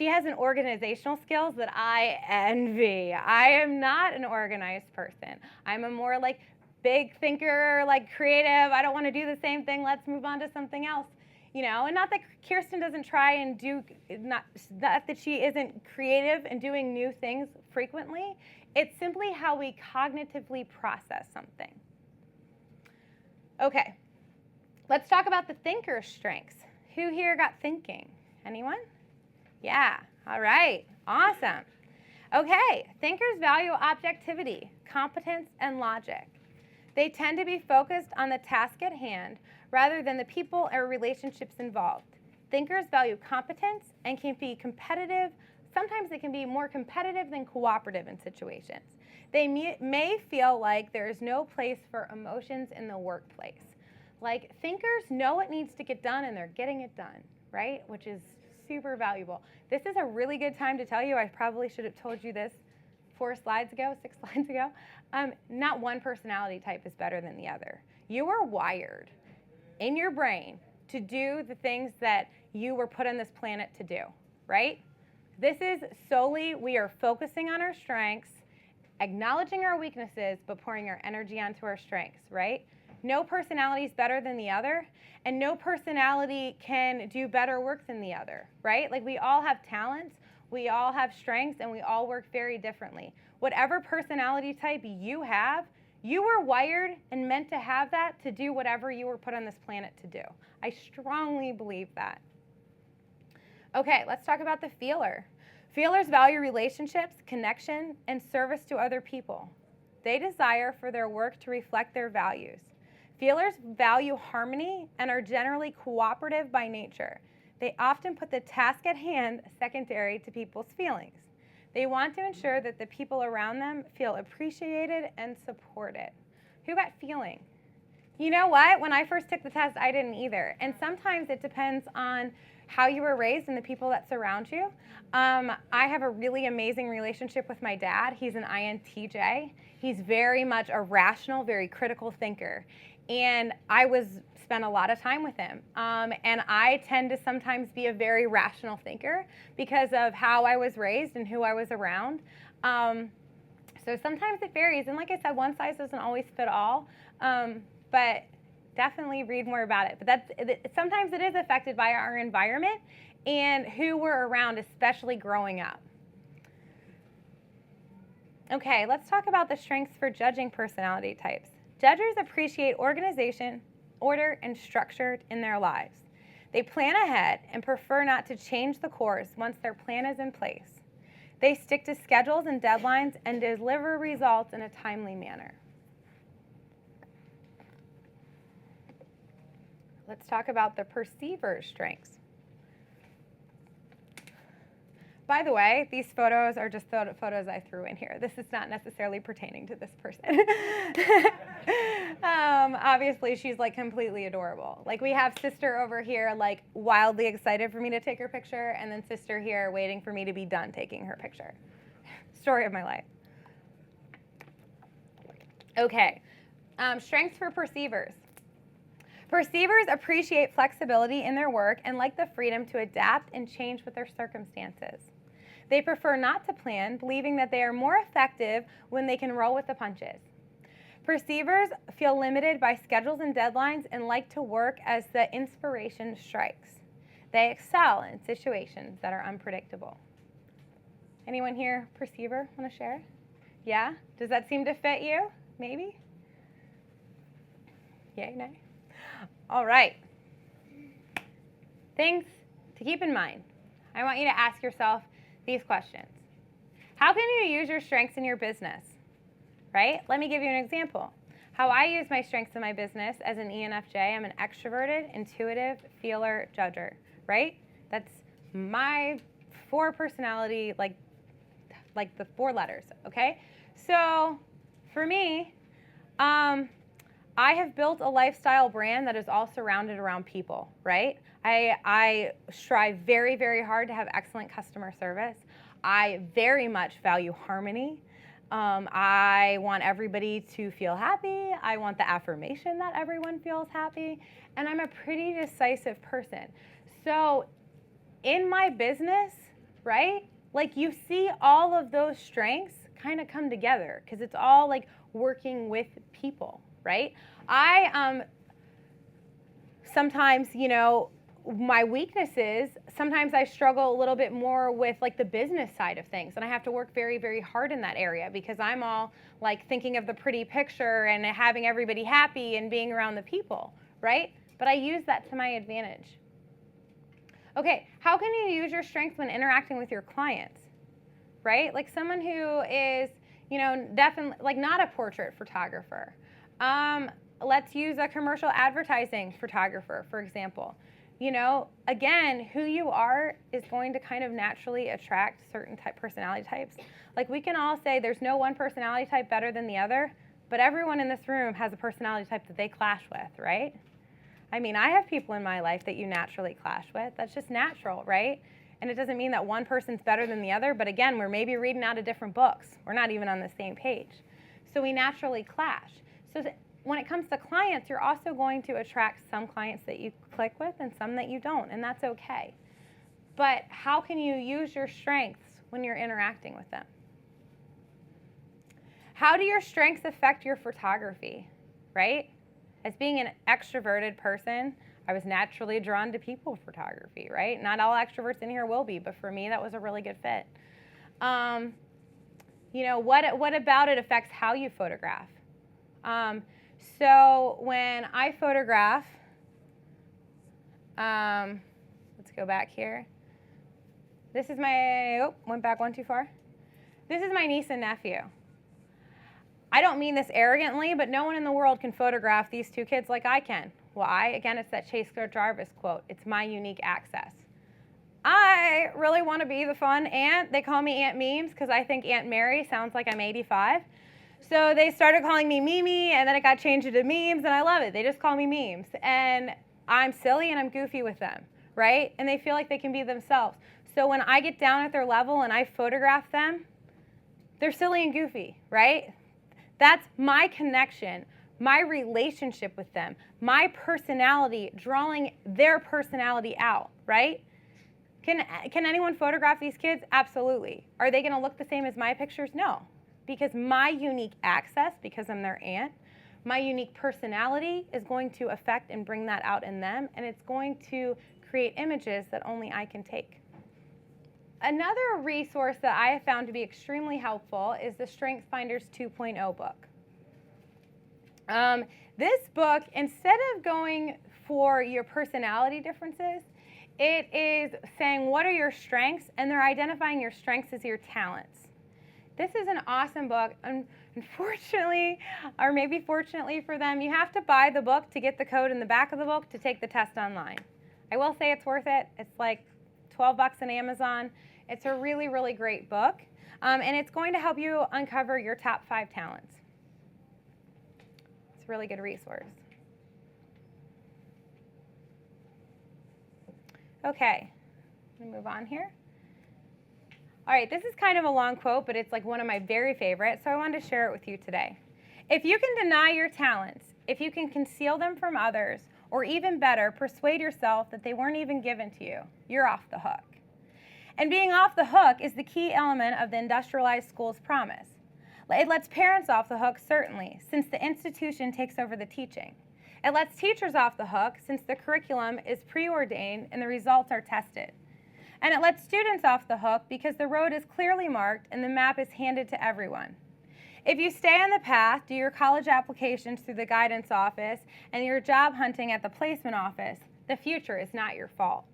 has an organizational skills that I envy. I am not an organized person. I'm a more like big thinker, like creative. I don't want to do the same thing. Let's move on to something else. You know, and not that Kirsten doesn't try and do, not that she isn't creative and doing new things frequently. It's simply how we cognitively process something. Okay, let's talk about the thinker's strengths. Who here got thinking? Anyone? Yeah, all right, awesome. Okay, thinkers value objectivity, competence, and logic. They tend to be focused on the task at hand rather than the people or relationships involved. Thinkers value competence and can be competitive. Sometimes they can be more competitive than cooperative in situations. They may feel like there is no place for emotions in the workplace. Like, thinkers know what needs to get done and they're getting it done, right? Which is super valuable. This is a really good time to tell you, I probably should have told you this 6 slides ago, not one personality type is better than the other. You are wired in your brain to do the things that you were put on this planet to do, right? This is solely, we are focusing on our strengths, acknowledging our weaknesses, but pouring our energy onto our strengths, right? No personality is better than the other, and no personality can do better work than the other, right? Like we all have talents, we all have strengths, and we all work very differently. Whatever personality type you have, you were wired and meant to have that to do whatever you were put on this planet to do. I strongly believe that. Okay, let's talk about the feeler. Feelers value relationships, connection, and service to other people. They desire for their work to reflect their values. Feelers value harmony and are generally cooperative by nature. They often put the task at hand secondary to people's feelings. They want to ensure that the people around them feel appreciated and supported. Who got feeling? You know what? When I first took the test, I didn't either. And sometimes it depends on how you were raised and the people that surround you. I have a really amazing relationship with my dad. He's an INTJ. He's very much a rational, very critical thinker. And I spent a lot of time with him. And I tend to sometimes be a very rational thinker because of how I was raised and who I was around. So sometimes it varies. And like I said, one size doesn't always fit all. But definitely read more about it. But sometimes it is affected by our environment and who we're around, especially growing up. Okay, let's talk about the strengths for judging personality types. Judgers appreciate organization, order, and structure in their lives. They plan ahead and prefer not to change the course once their plan is in place. They stick to schedules and deadlines and deliver results in a timely manner. Let's talk about the perceiver's strengths. By the way, these photos are just the photos I threw in here. This is not necessarily pertaining to this person. Obviously, she's like completely adorable. Like we have sister over here like wildly excited for me to take her picture, and then sister here waiting for me to be done taking her picture. Story of my life. Okay, strengths for perceivers. Perceivers appreciate flexibility in their work and like the freedom to adapt and change with their circumstances. They prefer not to plan, believing that they are more effective when they can roll with the punches. Perceivers feel limited by schedules and deadlines and like to work as the inspiration strikes. They excel in situations that are unpredictable. Anyone here perceiver want to share? Yeah? Does that seem to fit you? Maybe? Yay, nay? All right. Things to keep in mind. I want you to ask yourself these questions. How can you use your strengths in your business? Right? Let me give you an example. How I use my strengths in my business as an ENFJ, I'm an extroverted, intuitive, feeler, judger, right? That's my 4 personality, like the 4 letters, okay? So for me, I have built a lifestyle brand that is all surrounded around people, right? I strive very, very hard to have excellent customer service. I very much value harmony. I want everybody to feel happy. I want the affirmation that everyone feels happy. And I'm a pretty decisive person. So in my business, right, like you see all of those strengths kind of come together because it's all like working with people, right? I sometimes, my weaknesses, sometimes I struggle a little bit more with like the business side of things, and I have to work very, very hard in that area because I'm all like thinking of the pretty picture and having everybody happy and being around the people, right? But I use that to my advantage. Okay, how can you use your strengths when interacting with your clients, right? Like someone who is, definitely like not a portrait photographer. Let's use a commercial advertising photographer, for example. Again, who you are is going to kind of naturally attract certain personality types. Like we can all say there's no one personality type better than the other, but everyone in this room has a personality type that they clash with, right? I mean, I have people in my life that you naturally clash with. That's just natural, right? And it doesn't mean that one person's better than the other, but again, we're maybe reading out of different books. We're not even on the same page. So we naturally clash. So when it comes to clients, you're also going to attract some clients that you click with and some that you don't, and that's okay. But how can you use your strengths when you're interacting with them? How do your strengths affect your photography, right? As being an extroverted person, I was naturally drawn to people photography, right? Not all extroverts in here will be, but for me, that was a really good fit. You know, what about it affects how you photograph? So when I photograph, let's go back here. This is my, oh, went back one too far. This is my niece and nephew. I don't mean this arrogantly, but no one in the world can photograph these two kids like I can. Why? Again, it's that Chase Jarvis quote. It's my unique access. I really want to be the fun aunt. They call me Aunt Memes because I think Aunt Mary sounds like I'm 85. So they started calling me Mimi, and then it got changed to Memes, and I love it. They just call me Memes. And I'm silly and I'm goofy with them, right? And they feel like they can be themselves. So when I get down at their level and I photograph them, they're silly and goofy, right? That's my connection, my relationship with them, my personality, drawing their personality out, right? Can anyone photograph these kids? Absolutely. Are they going to look the same as my pictures? No. Because my unique access, because I'm their aunt, my unique personality is going to affect and bring that out in them, and it's going to create images that only I can take. Another resource that I have found to be extremely helpful is the StrengthsFinders 2.0 book. This book, instead of going for your personality differences, it is saying what are your strengths, and they're identifying your strengths as your talents. This is an awesome book. Unfortunately, or maybe fortunately for them, you have to buy the book to get the code in the back of the book to take the test online. I will say it's worth it. It's like 12 bucks on Amazon. It's a really, really great book, and it's going to help you uncover your top 5 talents. It's a really good resource. Okay, let me move on here. All right, this is kind of a long quote, but it's like one of my very favorites, so I wanted to share it with you today. If you can deny your talents, if you can conceal them from others, or even better, persuade yourself that they weren't even given to you, you're off the hook. And being off the hook is the key element of the industrialized school's promise. It lets parents off the hook, certainly, since the institution takes over the teaching. It lets teachers off the hook since the curriculum is preordained and the results are tested. And it lets students off the hook because the road is clearly marked and the map is handed to everyone. If you stay on the path, do your college applications through the guidance office and your job hunting at the placement office, the future is not your fault.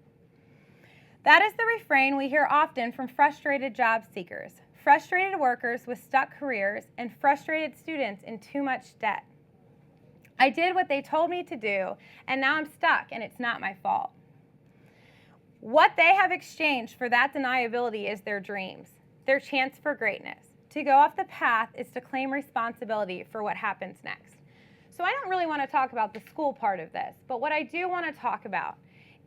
That is the refrain we hear often from frustrated job seekers, frustrated workers with stuck careers, and frustrated students in too much debt. I did what they told me to do, and now I'm stuck, and it's not my fault. What they have exchanged for that deniability is their dreams, their chance for greatness. To go off the path is to claim responsibility for what happens next. So I don't really want to talk about the school part of this, but what I do want to talk about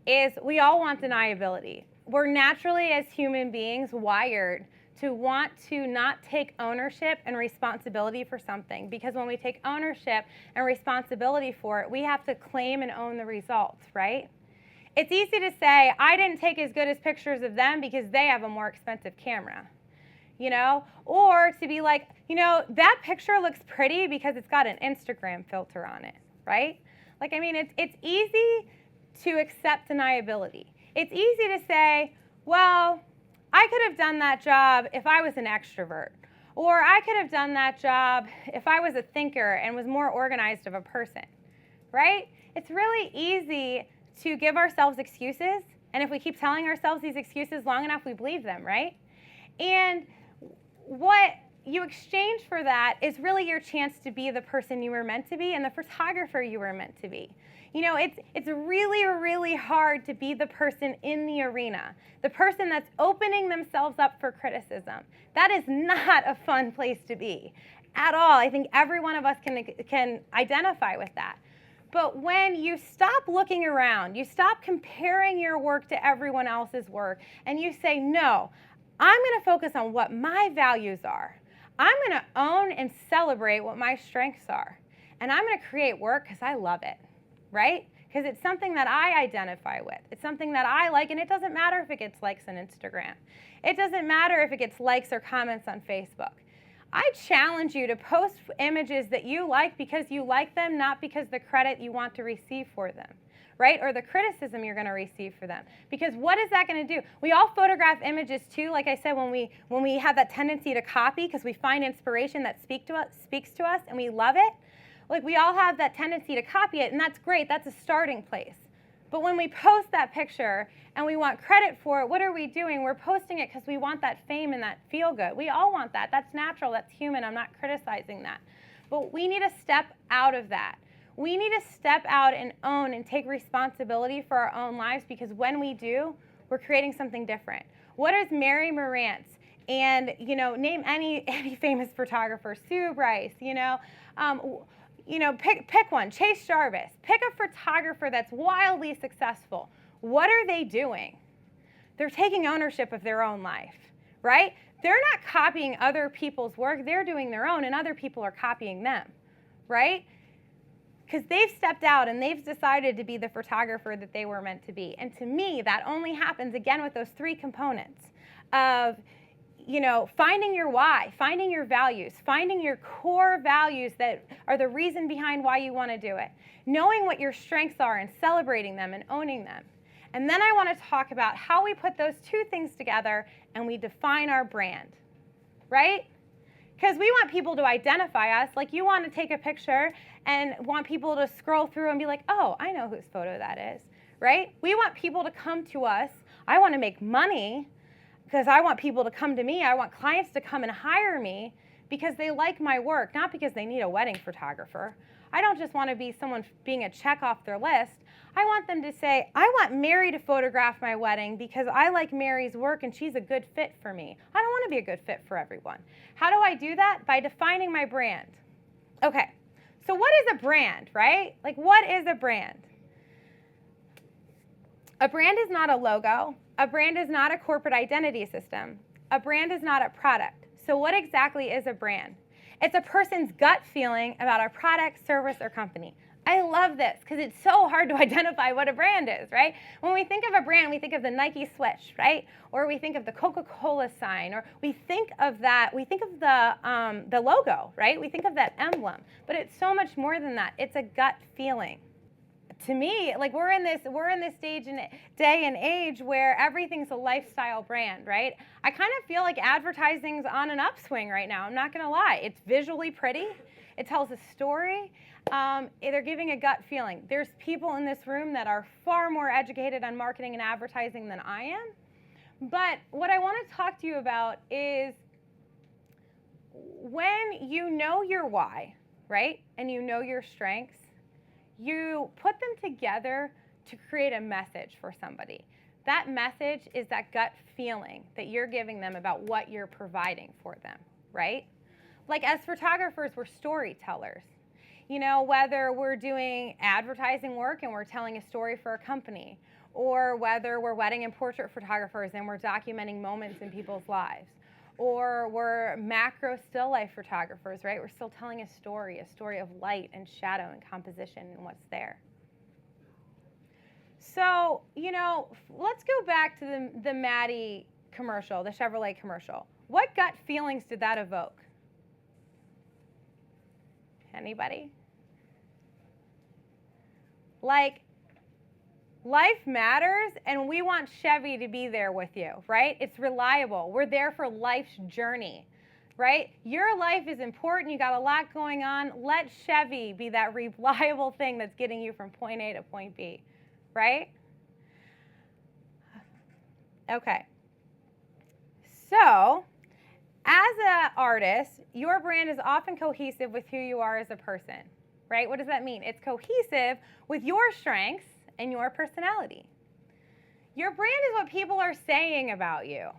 is we all want deniability. We're naturally, as human beings, wired to want to not take ownership and responsibility for something, because when we take ownership and responsibility for it, we have to claim and own the results, right? It's easy to say, I didn't take as good as pictures of them because they have a more expensive camera, you know? Or to be like, you know, that picture looks pretty because it's got an Instagram filter on it, right? Like, I mean, it's easy to accept deniability. It's easy to say, well, I could have done that job if I was an extrovert. Or I could have done that job if I was a thinker and was more organized of a person, right? It's really easy to give ourselves excuses, and if we keep telling ourselves these excuses long enough, we believe them, right? And what you exchange for that is really your chance to be the person you were meant to be and the photographer you were meant to be. You know, it's really, really hard to be the person in the arena, the person that's opening themselves up for criticism. That is not a fun place to be at all. I think every one of us can identify with that. But when you stop looking around, you stop comparing your work to everyone else's work, and you say, no, I'm going to focus on what my values are. I'm going to own and celebrate what my strengths are. And I'm going to create work because I love it, right? Because it's something that I identify with. It's something that I like, and it doesn't matter if it gets likes on Instagram. It doesn't matter if it gets likes or comments on Facebook. I challenge you to post images that you like because you like them, not because the credit you want to receive for them, right? Or the criticism you're going to receive for them. Because what is that going to do? We all photograph images too, like I said, when we have that tendency to copy because we find inspiration that speaks to us and we love it. Like, we all have that tendency to copy it, and that's great. That's a starting place. But when we post that picture and we want credit for it, what are we doing? We're posting it because we want that fame and that feel good. We all want that. That's natural. That's human. I'm not criticizing that. But we need to step out of that. We need to step out and own and take responsibility for our own lives, because when we do, we're creating something different. What is Mary Morantz? And, name any famous photographer, Sue Bryce, pick one, Chase Jarvis. Pick a photographer that's wildly successful. What are they doing? They're taking ownership of their own life, right? They're not copying other people's work. They're doing their own, and other people are copying them, right? Because they've stepped out and they've decided to be the photographer that they were meant to be. And to me, that only happens, again, with those three components of finding your why, finding your values, finding your core values that are the reason behind why you want to do it, knowing what your strengths are and celebrating them and owning them. And then I want to talk about how we put those two things together and we define our brand, right? Because we want people to identify us. Like, you want to take a picture and want people to scroll through and be like, oh, I know whose photo that is, right? We want people to come to us. I want to make money because I want people to come to me. I want clients to come and hire me because they like my work, not because they need a wedding photographer. I don't just want to be someone being a check off their list. I want them to say, I want Mary to photograph my wedding because I like Mary's work and she's a good fit for me. I don't want to be a good fit for everyone. How do I do that? By defining my brand. Okay, so what is a brand, right? Like, what is a brand? A brand is not a logo. A brand is not a corporate identity system. A brand is not a product. So what exactly is a brand? It's a person's gut feeling about a product, service, or company. I love this because it's so hard to identify what a brand is, right? When we think of a brand, we think of the Nike switch, right? Or we think of the Coca-Cola sign, or we think of the logo, right? We think of that emblem, but it's so much more than that. It's a gut feeling. To me, like, we're in this day and age where everything's a lifestyle brand, right? I kind of feel like advertising's on an upswing right now. I'm not going to lie. It's visually pretty. It tells a story. They're giving a gut feeling. There's people in this room that are far more educated on marketing and advertising than I am. But what I want to talk to you about is when you know your why, right, and you know your strengths, you put them together to create a message for somebody. That message is that gut feeling that you're giving them about what you're providing for them, right? Like, as photographers, we're storytellers. Whether we're doing advertising work and we're telling a story for a company, or whether we're wedding and portrait photographers and we're documenting moments in people's lives, or we're macro still life photographers, right? We're still telling a story of light and shadow and composition and what's there. So, let's go back to the Maddie commercial, the Chevrolet commercial. What gut feelings did that evoke? Anybody? Like, life matters, and we want Chevy to be there with you, right? It's reliable. We're there for life's journey, right? Your life is important. You got a lot going on. Let Chevy be that reliable thing that's getting you from point A to point B, right? Okay. So, as an artist, your brand is often cohesive with who you are as a person, right? What does that mean? It's cohesive with your strengths and your personality. Your brand is what people are saying about you.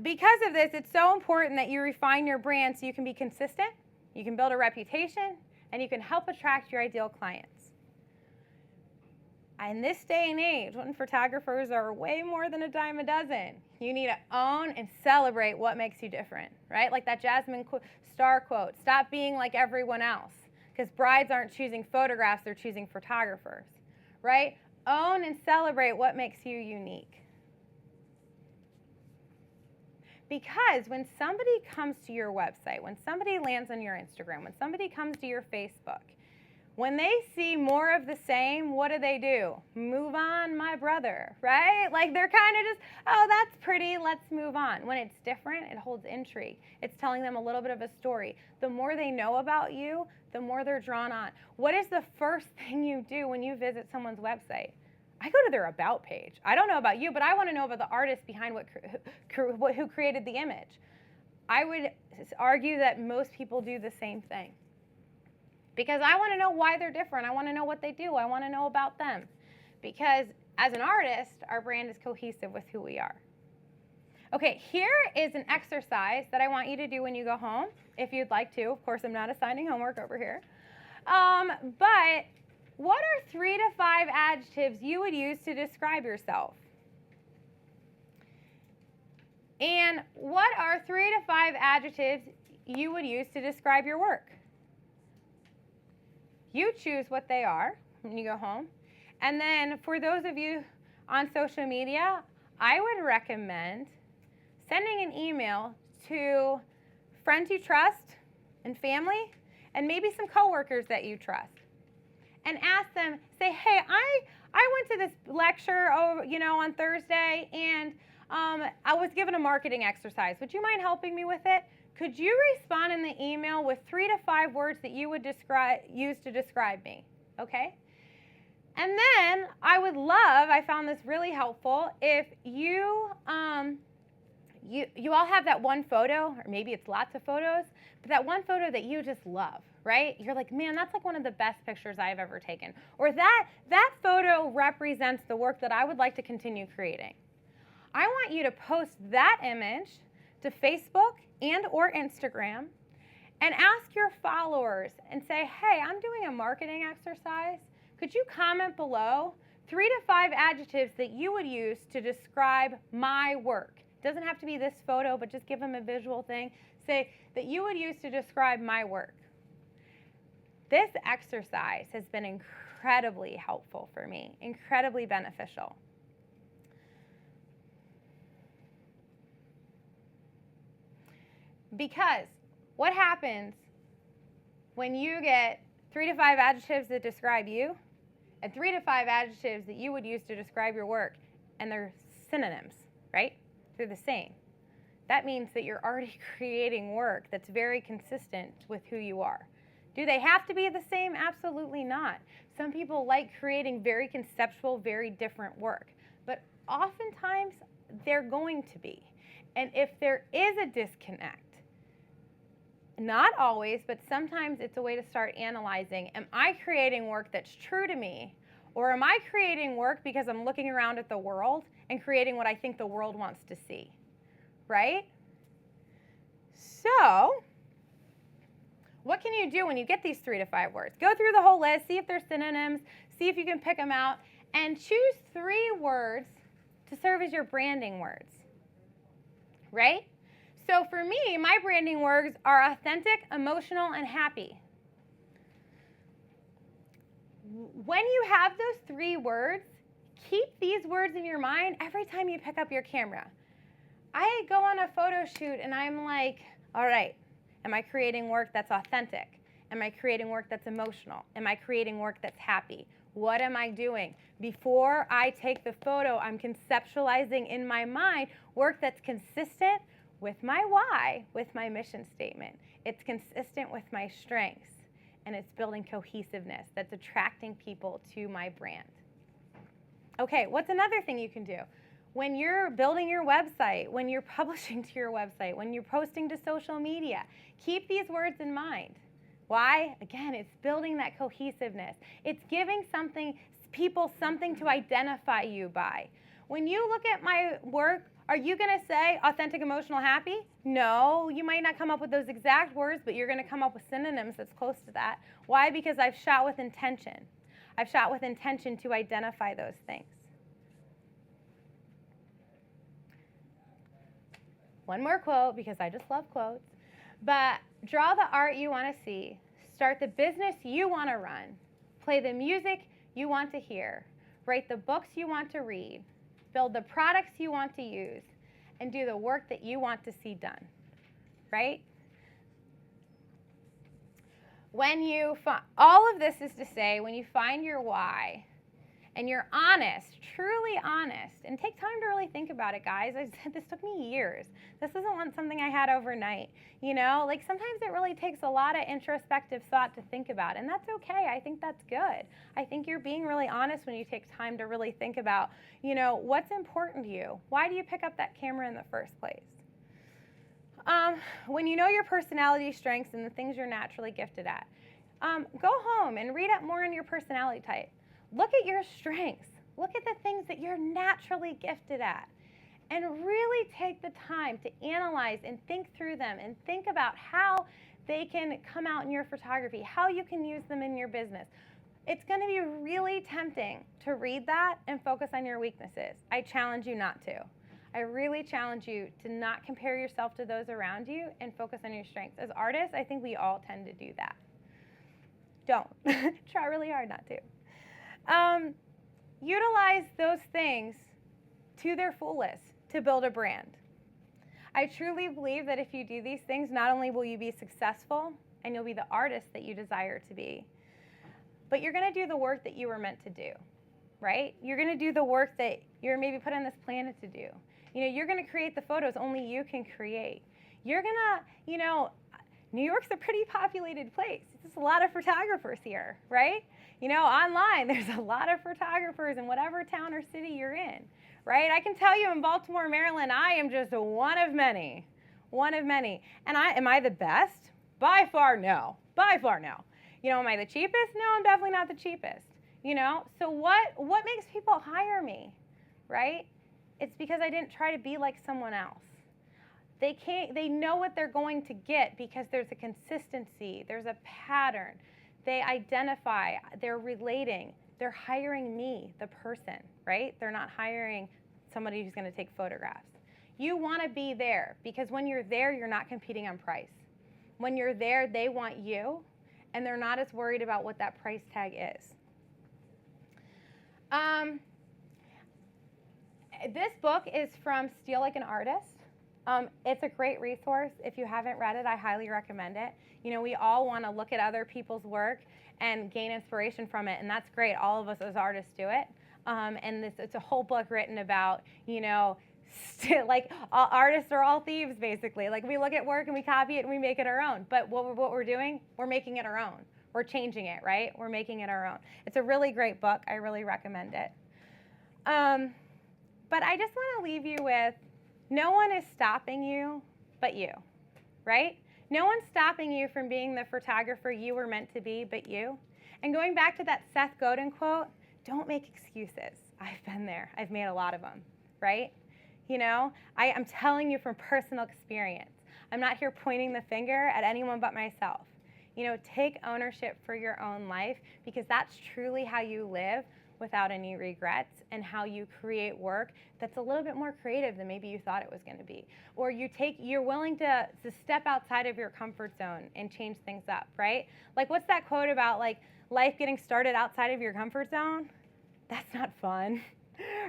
Because of this, it's so important that you refine your brand so you can be consistent, you can build a reputation, and you can help attract your ideal clients. In this day and age, when photographers are way more than a dime a dozen, you need to own and celebrate what makes you different, right? Like that Jasmine Star quote, stop being like everyone else, because brides aren't choosing photographs, they're choosing photographers, right? Own and celebrate what makes you unique. Because when somebody comes to your website, when somebody lands on your Instagram, when somebody comes to your Facebook, when they see more of the same, what do? Move on, my brother, right? Like they're kind of just, oh, that's pretty, let's move on. When it's different, it holds intrigue. It's telling them a little bit of a story. The more they know about you, the more they're drawn on. What is the first thing you do when you visit someone's website? I go to their about page. I don't know about you, but I want to know about the artist behind who created the image. I would argue that most people do the same thing. Because I want to know why they're different. I want to know what they do. I want to know about them. Because as an artist, our brand is cohesive with who we are. Okay, here is an exercise that I want you to do when you go home, if you'd like to. Of course, I'm not assigning homework over here. But what are 3 to 5 adjectives you would use to describe yourself? And what are 3 to 5 adjectives you would use to describe your work? You choose what they are when you go home. And then for those of you on social media, I would recommend sending an email to friends you trust and family and maybe some coworkers that you trust. And ask them, say, hey, I went to this lecture on Thursday and I was given a marketing exercise. Would you mind helping me with it? Could you respond in the email with 3 to 5 words that you would use to describe me? Okay? And then I would love, I found this really helpful, if you all have that one photo, or maybe it's lots of photos, but that one photo that you just love, right? You're like, man, that's like one of the best pictures I've ever taken. Or that photo represents the work that I would like to continue creating. I want you to post that image to Facebook and or Instagram and ask your followers and say, hey, I'm doing a marketing exercise. Could you comment below 3 to 5 adjectives that you would use to describe my work? It doesn't have to be this photo, but just give them a visual thing. Say that you would use to describe my work. This exercise has been incredibly helpful for me, incredibly beneficial. Because what happens when you get 3 to 5 adjectives that describe you and 3 to 5 adjectives that you would use to describe your work, and they're synonyms, right? They're the same. That means that you're already creating work that's very consistent with who you are. Do they have to be the same? Absolutely not. Some people like creating very conceptual, very different work, but oftentimes they're going to be. And if there is a disconnect, not always, but sometimes it's a way to start analyzing, am I creating work that's true to me? Or am I creating work because I'm looking around at the world and creating what I think the world wants to see, right? So, what can you do when you get these 3 to 5 words? Go through the whole list, see if they're synonyms, see if you can pick them out, and choose 3 words to serve as your branding words, right? So for me, my branding words are authentic, emotional, and happy. When you have those 3 words, keep these words in your mind every time you pick up your camera. I go on a photo shoot and I'm like, all right, am I creating work that's authentic? Am I creating work that's emotional? Am I creating work that's happy? What am I doing? Before I take the photo, I'm conceptualizing in my mind work that's consistent with my why, with my mission statement. It's consistent with my strengths, and it's building cohesiveness that's attracting people to my brand. Okay, what's another thing you can do? When you're building your website, when you're publishing to your website, when you're posting to social media, keep these words in mind. Why? Again, it's building that cohesiveness. It's giving people something to identify you by. When you look at my work, Are you going to say authentic, emotional, happy? No, you might not come up with those exact words, but you're going to come up with synonyms that's close to that. Why? Because I've shot with intention. I've shot with intention to identify those things. One more quote, because I just love quotes. But draw the art you want to see. Start the business you want to run. Play the music you want to hear. Write the books you want to read. Build the products you want to use. And do the work that you want to see done. Right? When you all of this is to say, when you find your why, and you're honest, truly honest, and take time to really think about it, guys. I said this took me years. This isn't something I had overnight. You know, like sometimes it really takes a lot of introspective thought to think about, and that's okay. I think that's good. I think you're being really honest when you take time to really think about, you know, what's important to you. Why do you pick up that camera in the first place? When you know your personality strengths and the things you're naturally gifted at, go home and read up more on your personality type. Look at your strengths. Look at the things that you're naturally gifted at. And really take the time to analyze and think through them and think about how they can come out in your photography, how you can use them in your business. It's going to be really tempting to read that and focus on your weaknesses. I challenge you not to. I really challenge you to not compare yourself to those around you and focus on your strengths. As artists, I think we all tend to do that. Don't. Try really hard not to. Utilize those things to their fullest to build a brand. I truly believe that if you do these things, not only will you be successful and you'll be the artist that you desire to be, but you're going to do the work that you were meant to do, right? You're going to do the work that you're maybe put on this planet to do. You know, you're going to create the photos only you can create. You're going to, you know, New York's a pretty populated place. There's a lot of photographers here, right? You know, online, there's a lot of photographers in whatever town or city you're in, right? I can tell you in Baltimore, Maryland, I am just one of many. And am I the best? By far, no. By far, no. You know, am I the cheapest? No, I'm definitely not the cheapest. You know, so what makes people hire me, right? It's because I didn't try to be like someone else. They know what they're going to get because there's a consistency, there's a pattern. They identify, they're relating, they're hiring me, the person, right? They're not hiring somebody who's going to take photographs. You want to be there because when you're there, you're not competing on price. When you're there, they want you, and they're not as worried about what that price tag is. This book is from Steal Like an Artist. It's a great resource. If you haven't read it, I highly recommend it. You know, we all want to look at other people's work and gain inspiration from it, and that's great. All of us as artists do it. And it's a whole book written about, you know, like artists are all thieves, basically. Like we look at work and we copy it and we make it our own. But what we're doing, we're making it our own. We're changing it, right? We're making it our own. It's a really great book. I really recommend it. But I just want to leave you with, no one is stopping you but you, right? No one's stopping you from being the photographer you were meant to be but you. And going back to that Seth Godin quote, don't make excuses. I've been there. I've made a lot of them, right? You know, I'm telling you from personal experience. I'm not here pointing the finger at anyone but myself. You know, take ownership for your own life because that's truly how you live without any regrets and how you create work that's a little bit more creative than maybe you thought it was going to be. Or you're willing to step outside of your comfort zone and change things up, right? Like what's that quote about like life getting started outside of your comfort zone? That's not fun,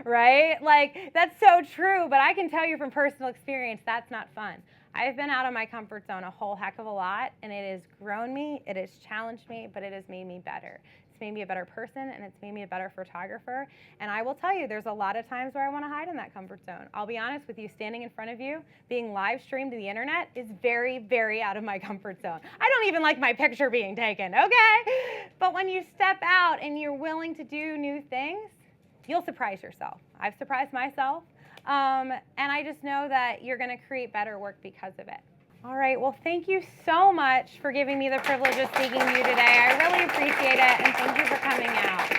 right? Like that's so true, but I can tell you from personal experience, that's not fun. I've been out of my comfort zone a whole heck of a lot, and it has grown me, it has challenged me, but it has made me better. It's made me a better person, and it's made me a better photographer. And I will tell you, there's a lot of times where I want to hide in that comfort zone. I'll be honest with you, standing in front of you, being live streamed to the internet is very, very out of my comfort zone. I don't even like my picture being taken, okay? But when you step out and you're willing to do new things, you'll surprise yourself. I've surprised myself. And I just know that you're going to create better work because of it. All right, well, thank you so much for giving me the privilege of speaking to you today. I really appreciate it, and thank you for coming out.